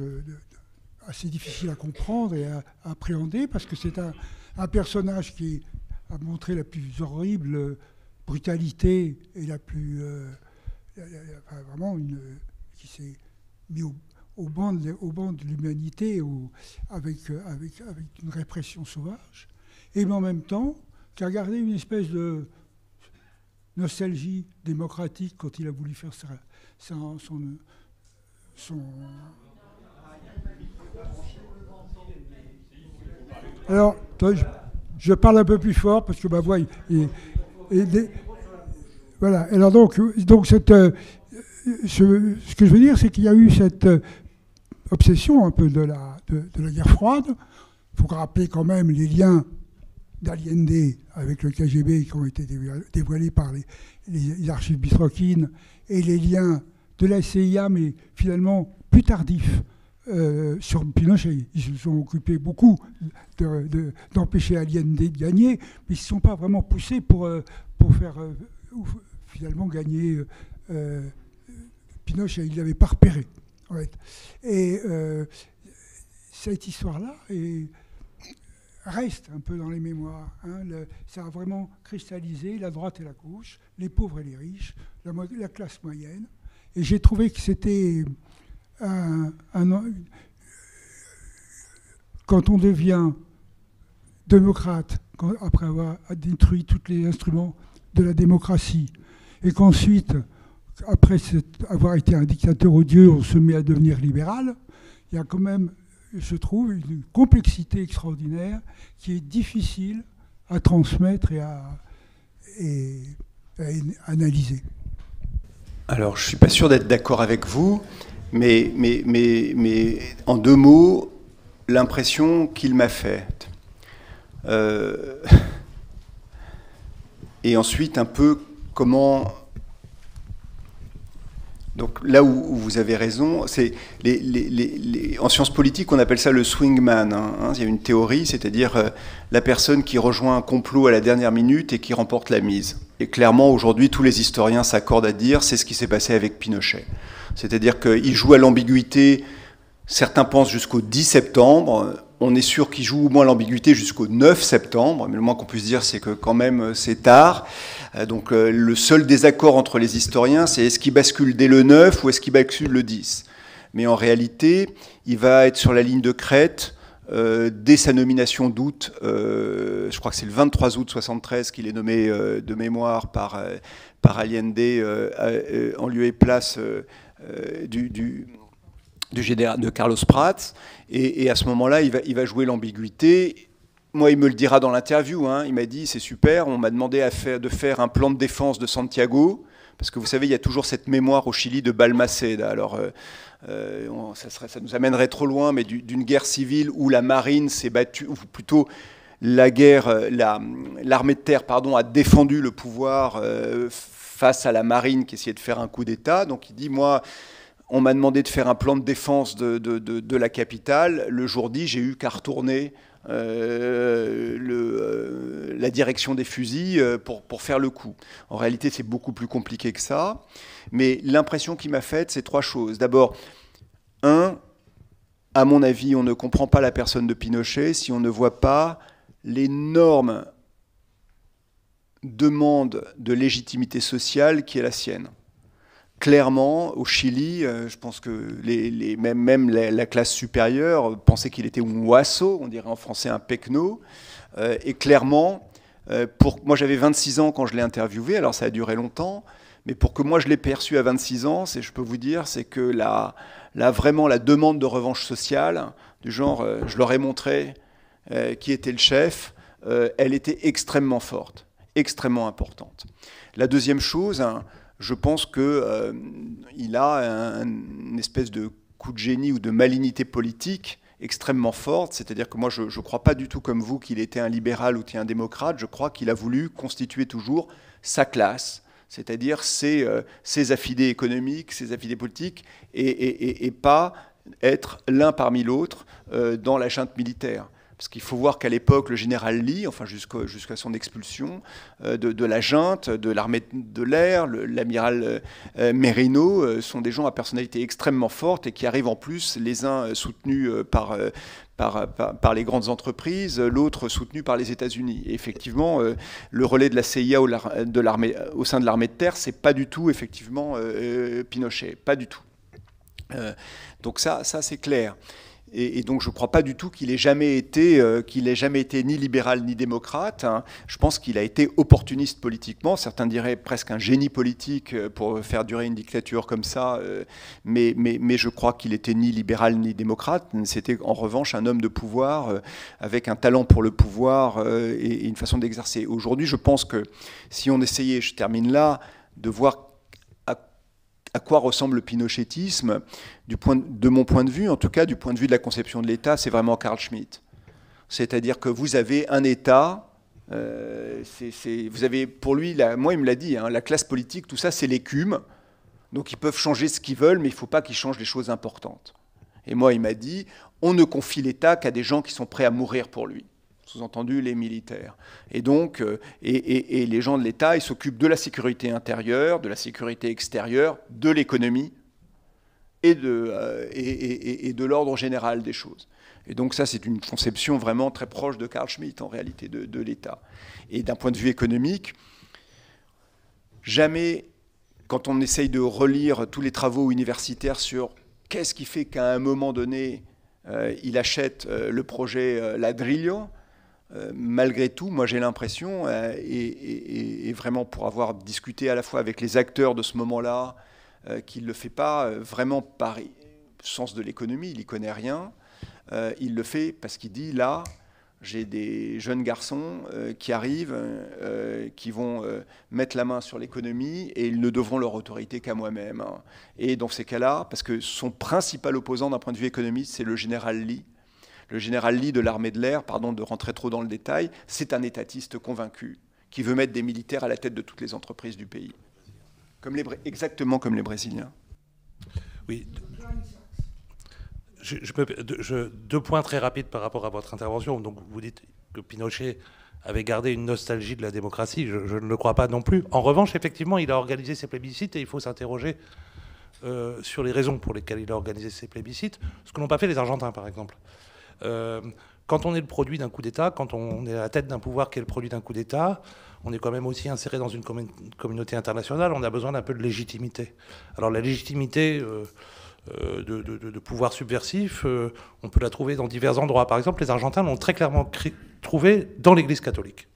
assez difficile à comprendre et à appréhender, parce que c'est un personnage qui a montré la plus horrible brutalité et la plus... vraiment qui s'est mis au banc de l'humanité avec une répression sauvage, et mais en même temps qui a gardé une espèce de nostalgie démocratique quand il a voulu faire son alors, je parle un peu plus fort parce que ma voix voilà. Alors donc ce que je veux dire, c'est qu'il y a eu cette obsession un peu de la guerre froide. Il faut rappeler quand même les liens d'Allende avec le KGB qui ont été dévoilés par les archives bistroquines, et les liens de la CIA, mais finalement plus tardifs, sur Pinochet. Ils se sont occupés beaucoup d'empêcher Allende de gagner, mais ils ne se sont pas vraiment poussés pour faire finalement gagner Pinochet. Il ne l'avait pas repéré. En fait. Et cette histoire-là reste un peu dans les mémoires. Hein. Ça a vraiment cristallisé la droite et la gauche, les pauvres et les riches, la classe moyenne. Et j'ai trouvé que c'était quand on devient démocrate, après avoir détruit tous les instruments de la démocratie, et qu'ensuite, après avoir été un dictateur odieux, on se met à devenir libéral, il y a quand même, je trouve, une complexité extraordinaire qui est difficile à transmettre et à analyser. Alors, je ne suis pas sûr d'être d'accord avec vous, mais en deux mots, l'impression qu'il m'a faite. Et ensuite, un peu comment... Donc là où vous avez raison, c'est en sciences politiques, on appelle ça le swingman. Il y a une théorie, c'est-à-dire la personne qui rejoint un complot à la dernière minute et qui remporte la mise. Et clairement, aujourd'hui, tous les historiens s'accordent à dire c'est ce qui s'est passé avec Pinochet. C'est-à-dire qu'il joue à l'ambiguïté, certains pensent jusqu'au 10 septembre, on est sûr qu'il joue au moins l'ambiguïté jusqu'au 9 septembre, mais le moins qu'on puisse dire, c'est que quand même c'est tard. Donc le seul désaccord entre les historiens, c'est est-ce qu'il bascule dès le 9 ou est-ce qu'il bascule le 10 ? Mais en réalité, il va être sur la ligne de crête dès sa nomination d'août, je crois que c'est le 23 août 73 qu'il est nommé de mémoire par Allende en lieu et place de Carlos Prats. Et à ce moment-là, il va jouer l'ambiguïté. Moi, il me le dira dans l'interview. Hein, il m'a dit, c'est super, on m'a demandé de faire un plan de défense de Santiago. Parce que vous savez, il y a toujours cette mémoire au Chili de Balmaceda. Alors, ça nous amènerait trop loin, mais d'une guerre civile où la marine s'est battue, ou plutôt l'armée de terre, pardon, a défendu le pouvoir face à la marine qui essayait de faire un coup d'État. Donc il dit, moi, on m'a demandé de faire un plan de défense de la capitale. Le jour dit, j'ai eu qu'à retourner la direction des fusils pour faire le coup. En réalité, c'est beaucoup plus compliqué que ça. Mais l'impression qui m'a faite, c'est 3 choses. D'abord, à mon avis, on ne comprend pas la personne de Pinochet si on ne voit pas l'énorme demande de légitimité sociale qui est la sienne. Clairement, au Chili, je pense que même la classe supérieure pensait qu'il était un oiseau, on dirait en français un pecno. Et clairement, moi j'avais 26 ans quand je l'ai interviewé, alors ça a duré longtemps, mais pour que moi je l'ai perçu à 26 ans, je peux vous dire, c'est que vraiment la demande de revanche sociale, du genre je leur ai montré qui était le chef, elle était extrêmement forte, extrêmement importante. La deuxième chose, je pense qu'il a une espèce de coup de génie ou de malignité politique extrêmement forte, c'est-à-dire que moi je ne crois pas du tout comme vous qu'il était un libéral ou un démocrate, je crois qu'il a voulu constituer toujours sa classe, c'est-à-dire ses affidés économiques, ses affidés politiques, et pas être l'un parmi l'autre dans la junte militaire. Parce qu'il faut voir qu'à l'époque, le général Lee, enfin jusqu'à son expulsion de la junte, de l'armée de l'air, l'amiral Merino, sont des gens à personnalité extrêmement forte et qui arrivent en plus, les uns soutenus par les grandes entreprises, l'autre soutenu par les États-Unis. Et effectivement, le relais de la CIA au sein de l'armée de terre, c'est pas du tout effectivement Pinochet, pas du tout. Donc ça c'est clair. Et donc je ne crois pas du tout qu'il ait jamais été ni libéral ni démocrate. Hein. Je pense qu'il a été opportuniste politiquement. Certains diraient presque un génie politique pour faire durer une dictature comme ça. Mais je crois qu'il était ni libéral ni démocrate. C'était en revanche un homme de pouvoir avec un talent pour le pouvoir et une façon d'exercer. Aujourd'hui, je pense que si on essayait, je termine là, de voir à quoi ressemble le pinochétisme, de mon point de vue, en tout cas du point de vue de la conception de l'État, c'est vraiment Carl Schmitt. C'est-à-dire que vous avez un État, vous avez, pour lui, moi il me l'a dit, hein, la classe politique, tout ça c'est l'écume, donc ils peuvent changer ce qu'ils veulent, mais il ne faut pas qu'ils changent les choses importantes. Et moi il m'a dit, on ne confie l'État qu'à des gens qui sont prêts à mourir pour lui. Sous-entendu les militaires. Et donc, et les gens de l'État, ils s'occupent de la sécurité intérieure, de la sécurité extérieure, de l'économie et de l'ordre général des choses. Et donc ça, c'est une conception vraiment très proche de Carl Schmitt, en réalité, de l'État. Et d'un point de vue économique, jamais, quand on essaye de relire tous les travaux universitaires sur qu'est-ce qui fait qu'à un moment donné, il achète le projet Ladrillo, malgré tout, moi j'ai l'impression, et vraiment pour avoir discuté à la fois avec les acteurs de ce moment-là, qu'il ne le fait pas vraiment par sens de l'économie, il n'y connaît rien, il le fait parce qu'il dit, là, j'ai des jeunes garçons qui arrivent, qui vont mettre la main sur l'économie et ils ne devront leur autorité qu'à moi-même. Hein. Et dans ces cas-là, parce que son principal opposant d'un point de vue économique, c'est le général Lee. Le général Lee de l'armée de l'air, pardon de rentrer trop dans le détail, c'est un étatiste convaincu qui veut mettre des militaires à la tête de toutes les entreprises du pays. Exactement comme les Brésiliens. Oui. Deux points très rapides par rapport à votre intervention. Donc vous dites que Pinochet avait gardé une nostalgie de la démocratie. Je ne le crois pas non plus. En revanche, effectivement, il a organisé ses plébiscites et il faut s'interroger sur les raisons pour lesquelles il a organisé ces plébiscites, ce que n'ont pas fait les Argentins, par exemple. Quand on est le produit d'un coup d'État, quand on est à la tête d'un pouvoir qui est le produit d'un coup d'État, on est quand même aussi inséré dans une communauté internationale, on a besoin d'un peu de légitimité. Alors la légitimité de pouvoir subversif, on peut la trouver dans divers endroits. Par exemple, les Argentins l'ont très clairement trouvé dans l'Église catholique.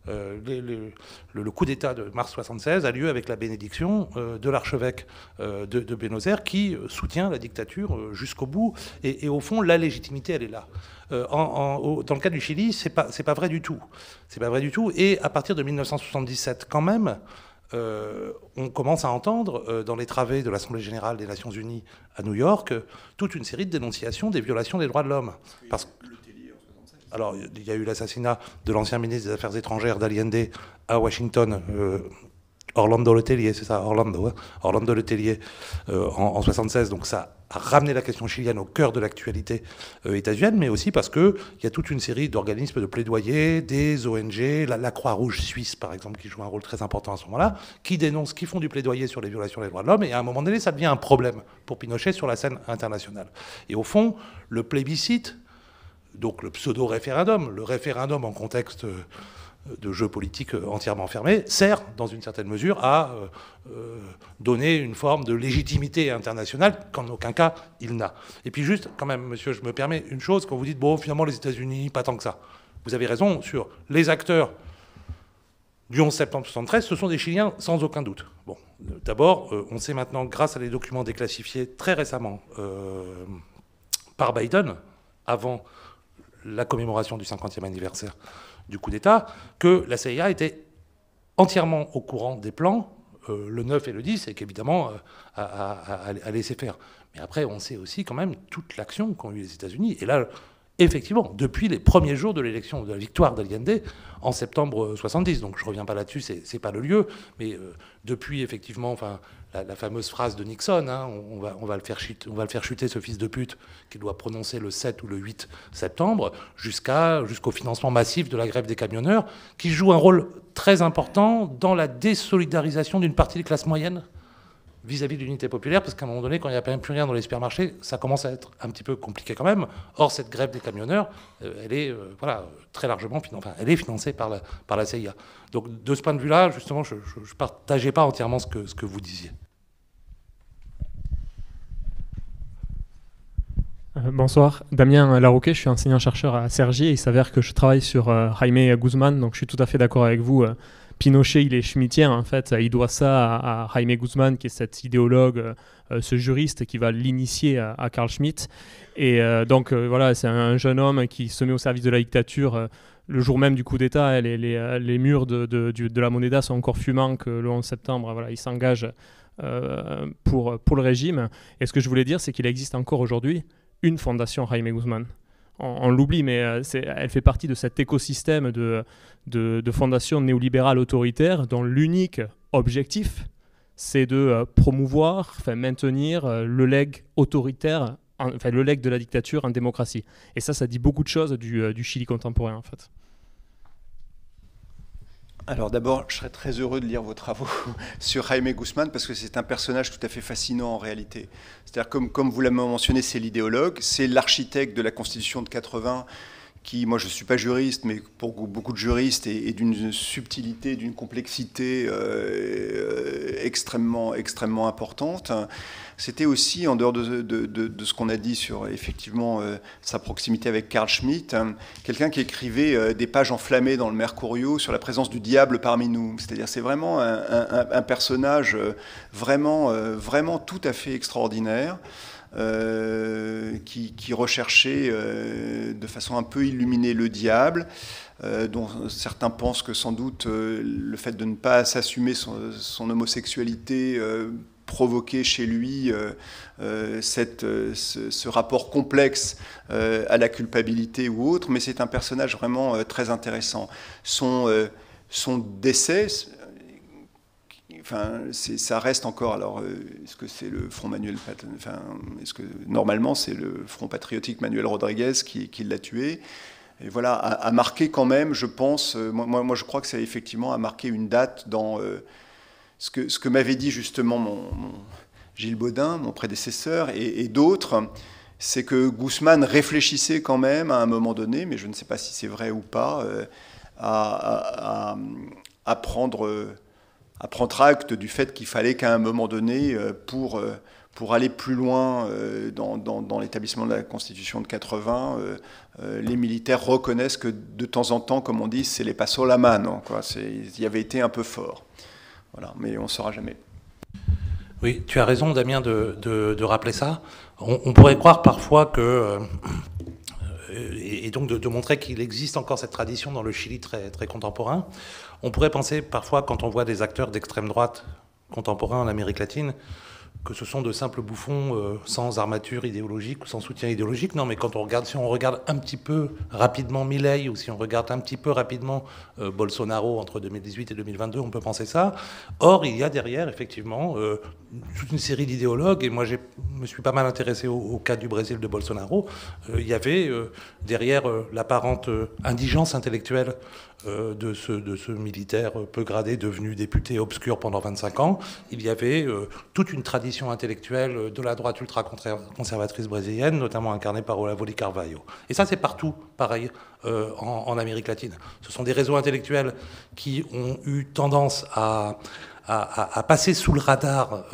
le coup d'État de mars 1976 a lieu avec la bénédiction de l'archevêque de Buenos Aires qui soutient la dictature jusqu'au bout. Et au fond, la légitimité, elle est là. Dans le cas du Chili, c'est pas vrai du tout. C'est pas vrai du tout. Et à partir de 1977, quand même, on commence à entendre dans les travées de l'Assemblée générale des Nations Unies à New York toute une série de dénonciations des violations des droits de l'homme. Alors, il y a eu l'assassinat de l'ancien ministre des Affaires étrangères d'Allende à Washington, Orlando Letelier, c'est ça, Orlando Letelier, en 76. Donc ça a ramené la question chilienne au cœur de l'actualité états-unienne, mais aussi parce qu'il y a toute une série d'organismes de plaidoyer, des ONG, la Croix-Rouge suisse, par exemple, qui joue un rôle très important à ce moment-là, qui dénoncent, qui font du plaidoyer sur les violations des droits de l'homme, et à un moment donné, ça devient un problème pour Pinochet sur la scène internationale. Et au fond, le plébiscite, donc le pseudo-référendum, le référendum en contexte de jeu politique entièrement fermé, sert dans une certaine mesure à donner une forme de légitimité internationale qu'en aucun cas il n'a. Et puis juste, quand même, monsieur, je me permets une chose, quand vous dites, bon, finalement, les États-Unis, pas tant que ça. Vous avez raison, sur les acteurs du 11 septembre 1973, ce sont des Chiliens sans aucun doute. Bon, d'abord, on sait maintenant, grâce à des documents déclassifiés très récemment par Biden, avant la commémoration du 50e anniversaire du coup d'État, que la CIA était entièrement au courant des plans, le 9 et le 10, et qu'évidemment a laissé faire. Mais après, on sait aussi quand même toute l'action qu'ont eu les États-Unis. Et là, effectivement, depuis les premiers jours de l'élection, de la victoire d'Allende, en septembre 70, donc je ne reviens pas là-dessus, c'est pas le lieu, mais depuis effectivement, enfin, la fameuse phrase de Nixon, hein, on va le faire chuter ce fils de pute, qu'il doit prononcer le 7 ou le 8 septembre, jusqu'au financement massif de la grève des camionneurs, qui joue un rôle très important dans la désolidarisation d'une partie des classes moyennes vis-à-vis de l'unité populaire, parce qu'à un moment donné, quand il n'y a plus rien dans les supermarchés, ça commence à être un petit peu compliqué quand même. Or, cette grève des camionneurs, elle est très largement elle est financée par la CIA. Donc, de ce point de vue-là, justement, je ne partageais pas entièrement ce que vous disiez. Bonsoir, Damien Larroquet, je suis enseignant-chercheur à Cergy et il s'avère que je travaille sur Jaime Guzman, donc je suis tout à fait d'accord avec vous. Pinochet, il est schmittien, en fait. Il doit ça à Jaime Guzman, qui est cet idéologue, ce juriste qui va l'initier à Carl Schmitt. Et donc, voilà, c'est un jeune homme qui se met au service de la dictature. Le jour même du coup d'État, les murs de la Moneda sont encore fumants que le 11 septembre. Voilà, il s'engage pour le régime. Et ce que je voulais dire, c'est qu'il existe encore aujourd'hui une fondation Jaime Guzman. On l'oublie, mais elle fait partie de cet écosystème de fondations néolibérales autoritaires dont l'unique objectif, c'est de promouvoir, maintenir le legs autoritaire, le legs de la dictature en démocratie. Et ça dit beaucoup de choses du Chili contemporain, en fait. Alors d'abord, je serais très heureux de lire vos travaux sur Jaime Guzman parce que c'est un personnage tout à fait fascinant en réalité. C'est-à-dire, comme vous l'avez mentionné, c'est l'idéologue, c'est l'architecte de la Constitution de 80 qui, moi je ne suis pas juriste, mais pour beaucoup de juristes, est d'une subtilité, d'une complexité extrêmement importante. C'était aussi, en dehors de ce qu'on a dit sur effectivement sa proximité avec Carl Schmitt, quelqu'un qui écrivait des pages enflammées dans le Mercurio sur la présence du diable parmi nous. C'est-à-dire, c'est vraiment un personnage vraiment tout à fait extraordinaire. Qui recherchait de façon un peu illuminée le diable, dont certains pensent que sans doute le fait de ne pas s'assumer son homosexualité provoquait chez lui ce rapport complexe à la culpabilité ou autre, mais c'est un personnage vraiment très intéressant. Son décès... Enfin, ça reste encore. Alors, est-ce que c'est le Front Manuel, est-ce que normalement c'est le Front patriotique Manuel Rodriguez qui l'a tué? Et voilà, a marqué quand même, je pense. Moi, je crois que ça effectivement a marqué une date dans ce que m'avait dit justement mon Gilles Baudin, mon prédécesseur, et d'autres. C'est que Guzman réfléchissait quand même à un moment donné, mais je ne sais pas si c'est vrai ou pas, à prendre acte du fait qu'il fallait qu'à un moment donné, pour pour aller plus loin dans l'établissement de la Constitution de 80, les militaires reconnaissent que de temps en temps, comme on dit, c'est les passos la mano, quoi. Il y avait été un peu fort. Voilà, mais on ne saura jamais. Oui, tu as raison, Damien, de rappeler ça. On pourrait croire parfois que... et donc de montrer qu'il existe encore cette tradition dans le Chili très, très contemporain. On pourrait penser parfois, quand on voit des acteurs d'extrême droite contemporains en Amérique latine, que ce sont de simples bouffons sans armature idéologique ou sans soutien idéologique. Non, mais si on regarde un petit peu rapidement Milei, ou si on regarde un petit peu rapidement Bolsonaro entre 2018 et 2022, on peut penser ça. Or, il y a derrière, effectivement, toute une série d'idéologues, et moi je me suis pas mal intéressé au cas du Brésil de Bolsonaro. Il y avait derrière l'apparente indigence intellectuelle de ce militaire peu gradé devenu député obscur pendant 25 ans, il y avait toute une tradition intellectuelle de la droite ultra-conservatrice brésilienne, notamment incarnée par Olavo de Carvalho. Et ça, c'est partout, pareil, en Amérique latine. Ce sont des réseaux intellectuels qui ont eu tendance à passer sous le radar,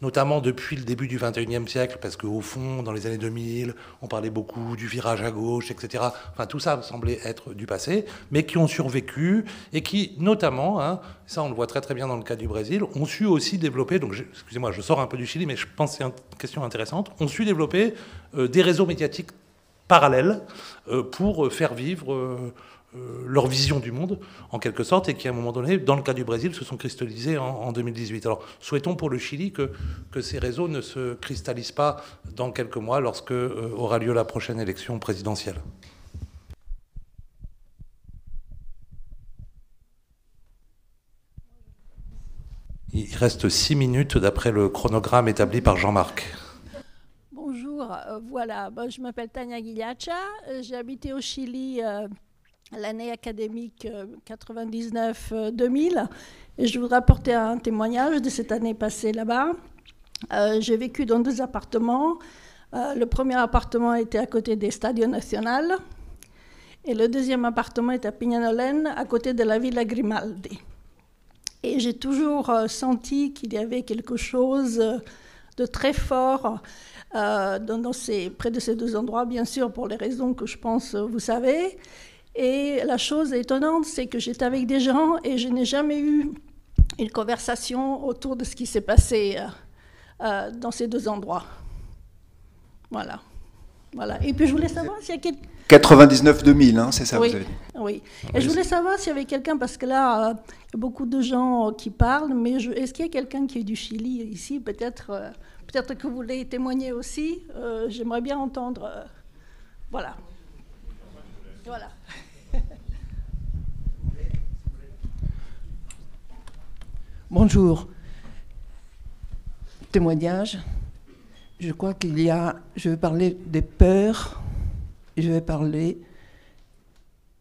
notamment depuis le début du XXIe siècle, parce qu'au fond, dans les années 2000, on parlait beaucoup du virage à gauche, etc. Enfin, tout ça semblait être du passé, mais qui ont survécu et qui, notamment, ça on le voit très très bien dans le cas du Brésil, ont su aussi développer, donc excusez-moi, je sors un peu du Chili, mais je pense que c'est une question intéressante, ont su développer des réseaux médiatiques parallèles pour faire vivre... leur vision du monde, en quelque sorte, et qui, à un moment donné, dans le cas du Brésil, se sont cristallisés en 2018. Alors, souhaitons pour le Chili que ces réseaux ne se cristallisent pas dans quelques mois, lorsque aura lieu la prochaine élection présidentielle. Il reste 6 minutes, d'après le chronogramme établi par Jean-Marc. Bonjour, voilà, je m'appelle Tania Guiliacha, j'ai habité au Chili... l'année académique 99-2000, et je voudrais apporter un témoignage de cette année passée là-bas. J'ai vécu dans 2 appartements. Le premier appartement était à côté des Stadio Nacional, et le deuxième appartement était à Peñalolén, à côté de la Villa Grimaldi. Et j'ai toujours senti qu'il y avait quelque chose de très fort près de ces 2 endroits, bien sûr, pour les raisons que je pense vous savez. Et la chose étonnante, c'est que j'étais avec des gens et je n'ai jamais eu une conversation autour de ce qui s'est passé dans ces 2 endroits. Voilà. Et puis je voulais savoir s'il y a quelqu'un... 99-2000, c'est ça, oui, vous avez dit. Oui. Et je voulais savoir s'il y avait quelqu'un, parce que là, il y a beaucoup de gens qui parlent, mais est-ce qu'il y a quelqu'un qui est du Chili ici? Peut-être que vous voulez témoigner aussi. J'aimerais bien entendre... Voilà. Bonjour. Témoignage. Je crois je vais parler des peurs, je vais parler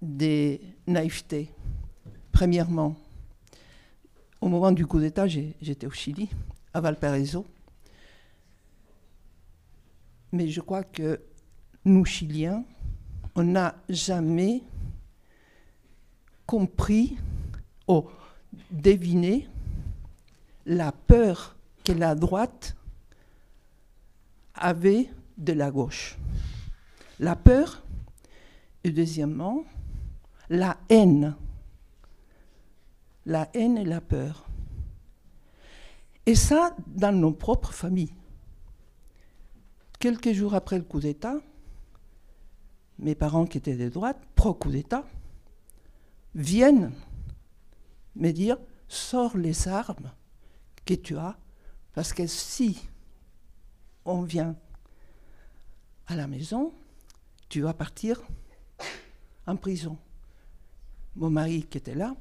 des naïvetés. Premièrement, au moment du coup d'État, j'étais au Chili, à Valparaiso. Mais je crois que nous, Chiliens, on n'a jamais compris ou deviné la peur que la droite avait de la gauche. La peur, et deuxièmement, la haine. La haine et la peur. Et ça, dans nos propres familles. Quelques jours après le coup d'État, mes parents qui étaient de droite, pro-coup d'État, viennent me dire « Sors les armes que tu as, parce que si on vient à la maison, tu vas partir en prison. » Mon mari qui était là,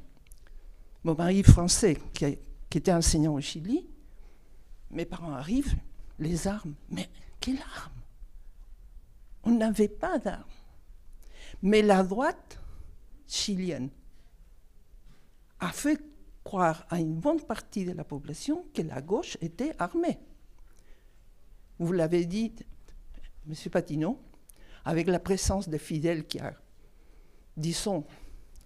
mon mari français qui était enseignant au Chili, mes parents arrivent, les armes. Mais quelle arme? On n'avait pas d'armes. Mais la droite chilienne a fait croire à une bonne partie de la population que la gauche était armée. Vous l'avez dit, M. Patino, avec la présence des fidèles qui a, disons,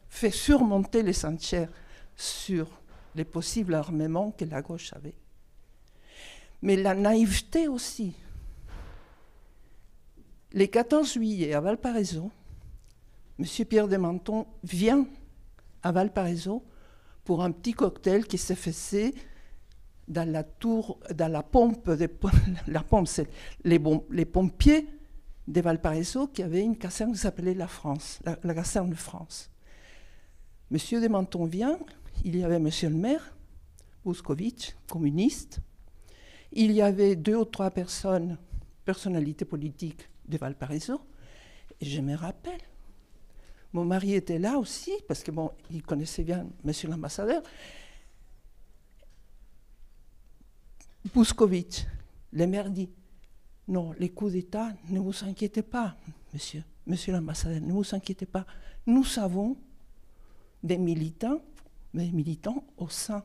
fait surmonter les enchères sur les possibles armements que la gauche avait. mais la naïveté aussi. Le 14 juillet à Valparaiso, M. Pierre de Menton vient à Valparaiso pour un petit cocktail qui s'est fait dans la tour, dans la pompe, la pompe, c'est les pompiers de Valparaiso qui avaient une caserne qui s'appelait la France, la caserne de France. M. de Menton vient, il y avait M. le maire, Bouskovitch, communiste, il y avait 2 ou 3 personnalités politiques de Valparaiso, et je me rappelle, mon mari était là aussi, parce que bon, il connaissait bien M. l'ambassadeur. Bouskovitch, le maire dit, non, les coups d'État, ne vous inquiétez pas, monsieur l'ambassadeur, ne vous inquiétez pas. Nous avons des militants au sein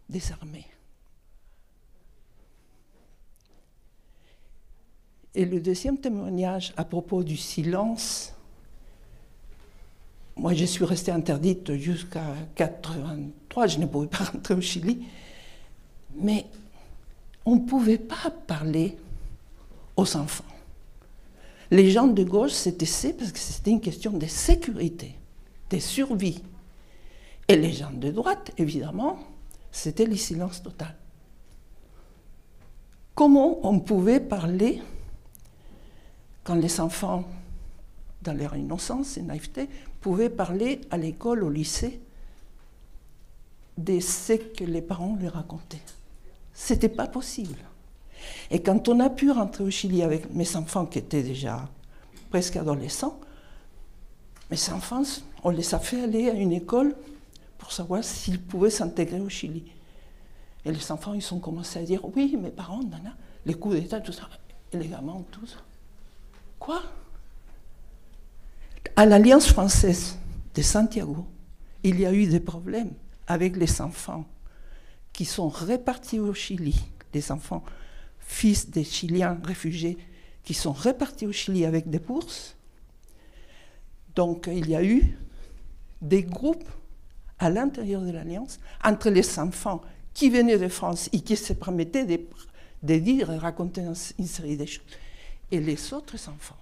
des armées. Et le deuxième témoignage à propos du silence, moi je suis restée interdite jusqu'à 1983, je ne pouvais pas rentrer au Chili, mais on ne pouvait pas parler aux enfants. Les gens de gauche se taisaient parce que c'était une question de sécurité, de survie. Et les gens de droite, évidemment, c'était le silence total. Comment on pouvait parler quand les enfants, dans leur innocence et naïveté, pouvaient parler à l'école, au lycée, de ce que les parents leur racontaient? C'était pas possible. Et quand on a pu rentrer au Chili avec mes enfants qui étaient déjà presque adolescents, mes enfants, on les a fait aller à une école pour savoir s'ils pouvaient s'intégrer au Chili. Et les enfants, ils ont commencé à dire, oui, mes parents, nana, les coups d'État, tout ça, et les gamins, tout ça. Quoi? À l'Alliance française de Santiago, il y a eu des problèmes avec les enfants qui sont répartis au Chili, les enfants fils des Chiliens réfugiés qui sont répartis au Chili avec des bourses. Donc il y a eu des groupes à l'intérieur de l'Alliance entre les enfants qui venaient de France et qui se permettaient de dire et raconter une série de choses, et les autres enfants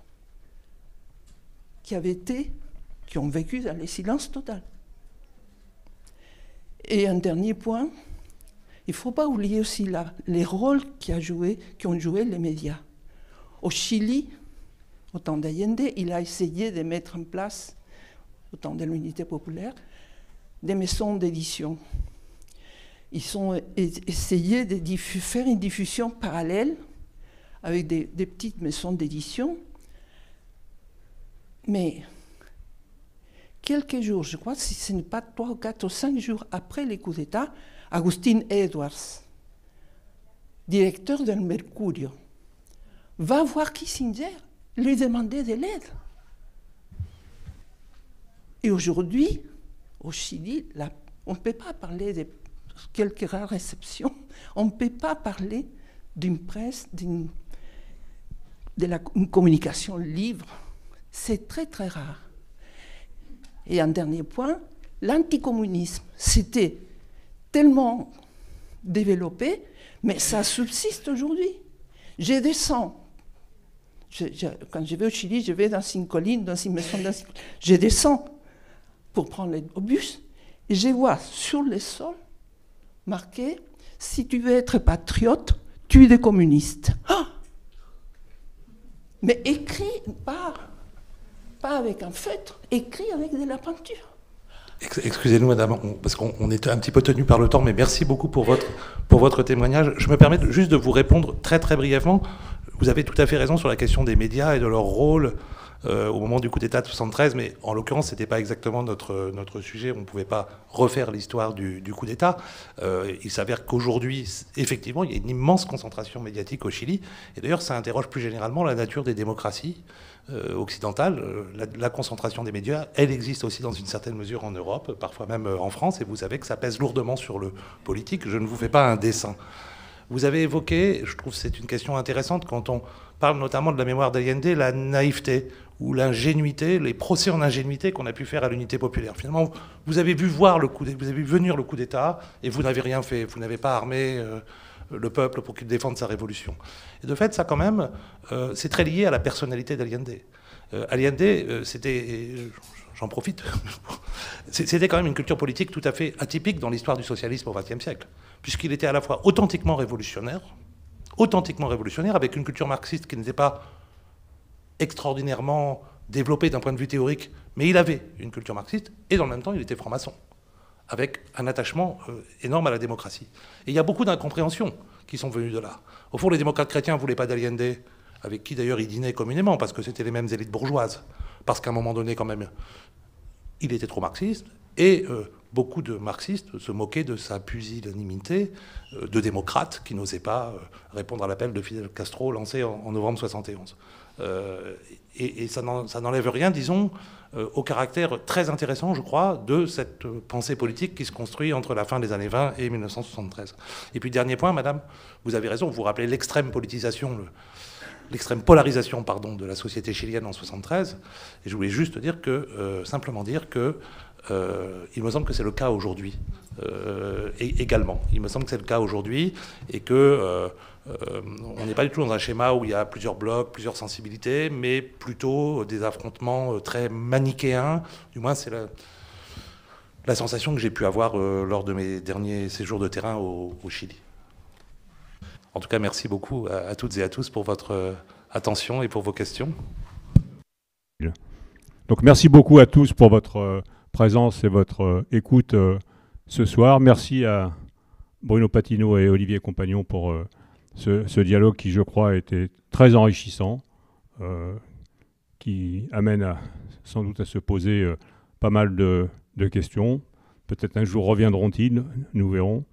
qui ont vécu dans le silence total. Et un dernier point, il ne faut pas oublier aussi les rôles qu'ont joué les médias. Au Chili, au temps d'Allende, il a essayé de mettre en place, au temps de l'unité populaire, des maisons d'édition. Ils ont essayé de faire une diffusion parallèle avec des petites maisons d'édition. Mais quelques jours, je crois que ce n'est pas 3 ou 4 ou 5 jours après les coups d'État, Agustín Edwards, directeur del Mercurio, va voir Kissinger, lui demander de l'aide. Et aujourd'hui, au Chili, on ne peut pas parler de quelques rares exceptions, on ne peut pas parler d'une presse, d'une communication libre. C'est très très rare. Et un dernier point, l'anticommunisme, c'était tellement développé, mais ça subsiste aujourd'hui. Je descends, quand je vais au Chili, je vais dans une colline, dans une maison, je descends pour prendre le bus, et je vois sur le sol marqué « Si tu veux être patriote, tue des communistes. Ah » Mais écrit, pas avec un feutre, écrit avec de la peinture. Excusez-nous, madame, parce qu'on est un petit peu tenu par le temps, mais merci beaucoup pour votre témoignage. Je me permets juste de vous répondre très très brièvement. Vous avez tout à fait raison sur la question des médias et de leur rôle au moment du coup d'État de 73, mais en l'occurrence, ce n'était pas exactement notre sujet. On ne pouvait pas refaire l'histoire du coup d'État. Il s'avère qu'aujourd'hui, effectivement, il y a une immense concentration médiatique au Chili. Et d'ailleurs, ça interroge plus généralement la nature des démocraties occidentales. La concentration des médias, elle existe aussi dans une certaine mesure en Europe, parfois même en France. Et vous savez que ça pèse lourdement sur le politique. Je ne vous fais pas un dessin. Vous avez évoqué, je trouve que c'est une question intéressante, quand on parle notamment de la mémoire d'Allende, la naïveté ou l'ingénuité, les procès en ingénuité qu'on a pu faire à l'unité populaire. Finalement, vous avez vu venir le coup d'État et vous n'avez rien fait. Vous n'avez pas armé le peuple pour qu'il défende sa révolution. Et de fait, ça quand même, c'est très lié à la personnalité d'Allende. Allende, c'était, j'en profite, c'était quand même une culture politique tout à fait atypique dans l'histoire du socialisme au XXe siècle, puisqu'il était à la fois authentiquement révolutionnaire, avec une culture marxiste qui n'était pas extraordinairement développée d'un point de vue théorique, mais il avait une culture marxiste, et dans le même temps, il était franc-maçon, avec un attachement énorme à la démocratie. Et il y a beaucoup d'incompréhensions qui sont venues de là. Au fond, les démocrates chrétiens ne voulaient pas d'Allende, avec qui d'ailleurs il dînait communément, parce que c'était les mêmes élites bourgeoises, parce qu'à un moment donné, quand même, il était trop marxiste, et beaucoup de marxistes se moquaient de sa pusillanimité de démocrate qui n'osait pas répondre à l'appel de Fidel Castro lancé en novembre 71. Et ça n'enlève rien, disons, au caractère très intéressant, je crois, de cette pensée politique qui se construit entre la fin des années 20 et 1973. Et puis, dernier point, madame, vous avez raison, vous vous rappelez l'extrême politisation, l'extrême polarisation, pardon, de la société chilienne en 73. Et je voulais juste dire que, simplement dire que il me semble que c'est le cas aujourd'hui également. Il me semble que c'est le cas aujourd'hui et que on n'est pas du tout dans un schéma où il y a plusieurs blocs, plusieurs sensibilités, mais plutôt des affrontements très manichéens. Du moins, c'est la sensation que j'ai pu avoir lors de mes derniers séjours de terrain au Chili. En tout cas, merci beaucoup à toutes et à tous pour votre attention et pour vos questions. Donc merci beaucoup à tous pour votre présence et votre écoute ce soir. Merci à Bruno Patino et Olivier Compagnon pour ce dialogue qui, je crois, a été très enrichissant, qui amène sans doute à se poser pas mal de questions. Peut-être un jour reviendront-ils, nous verrons.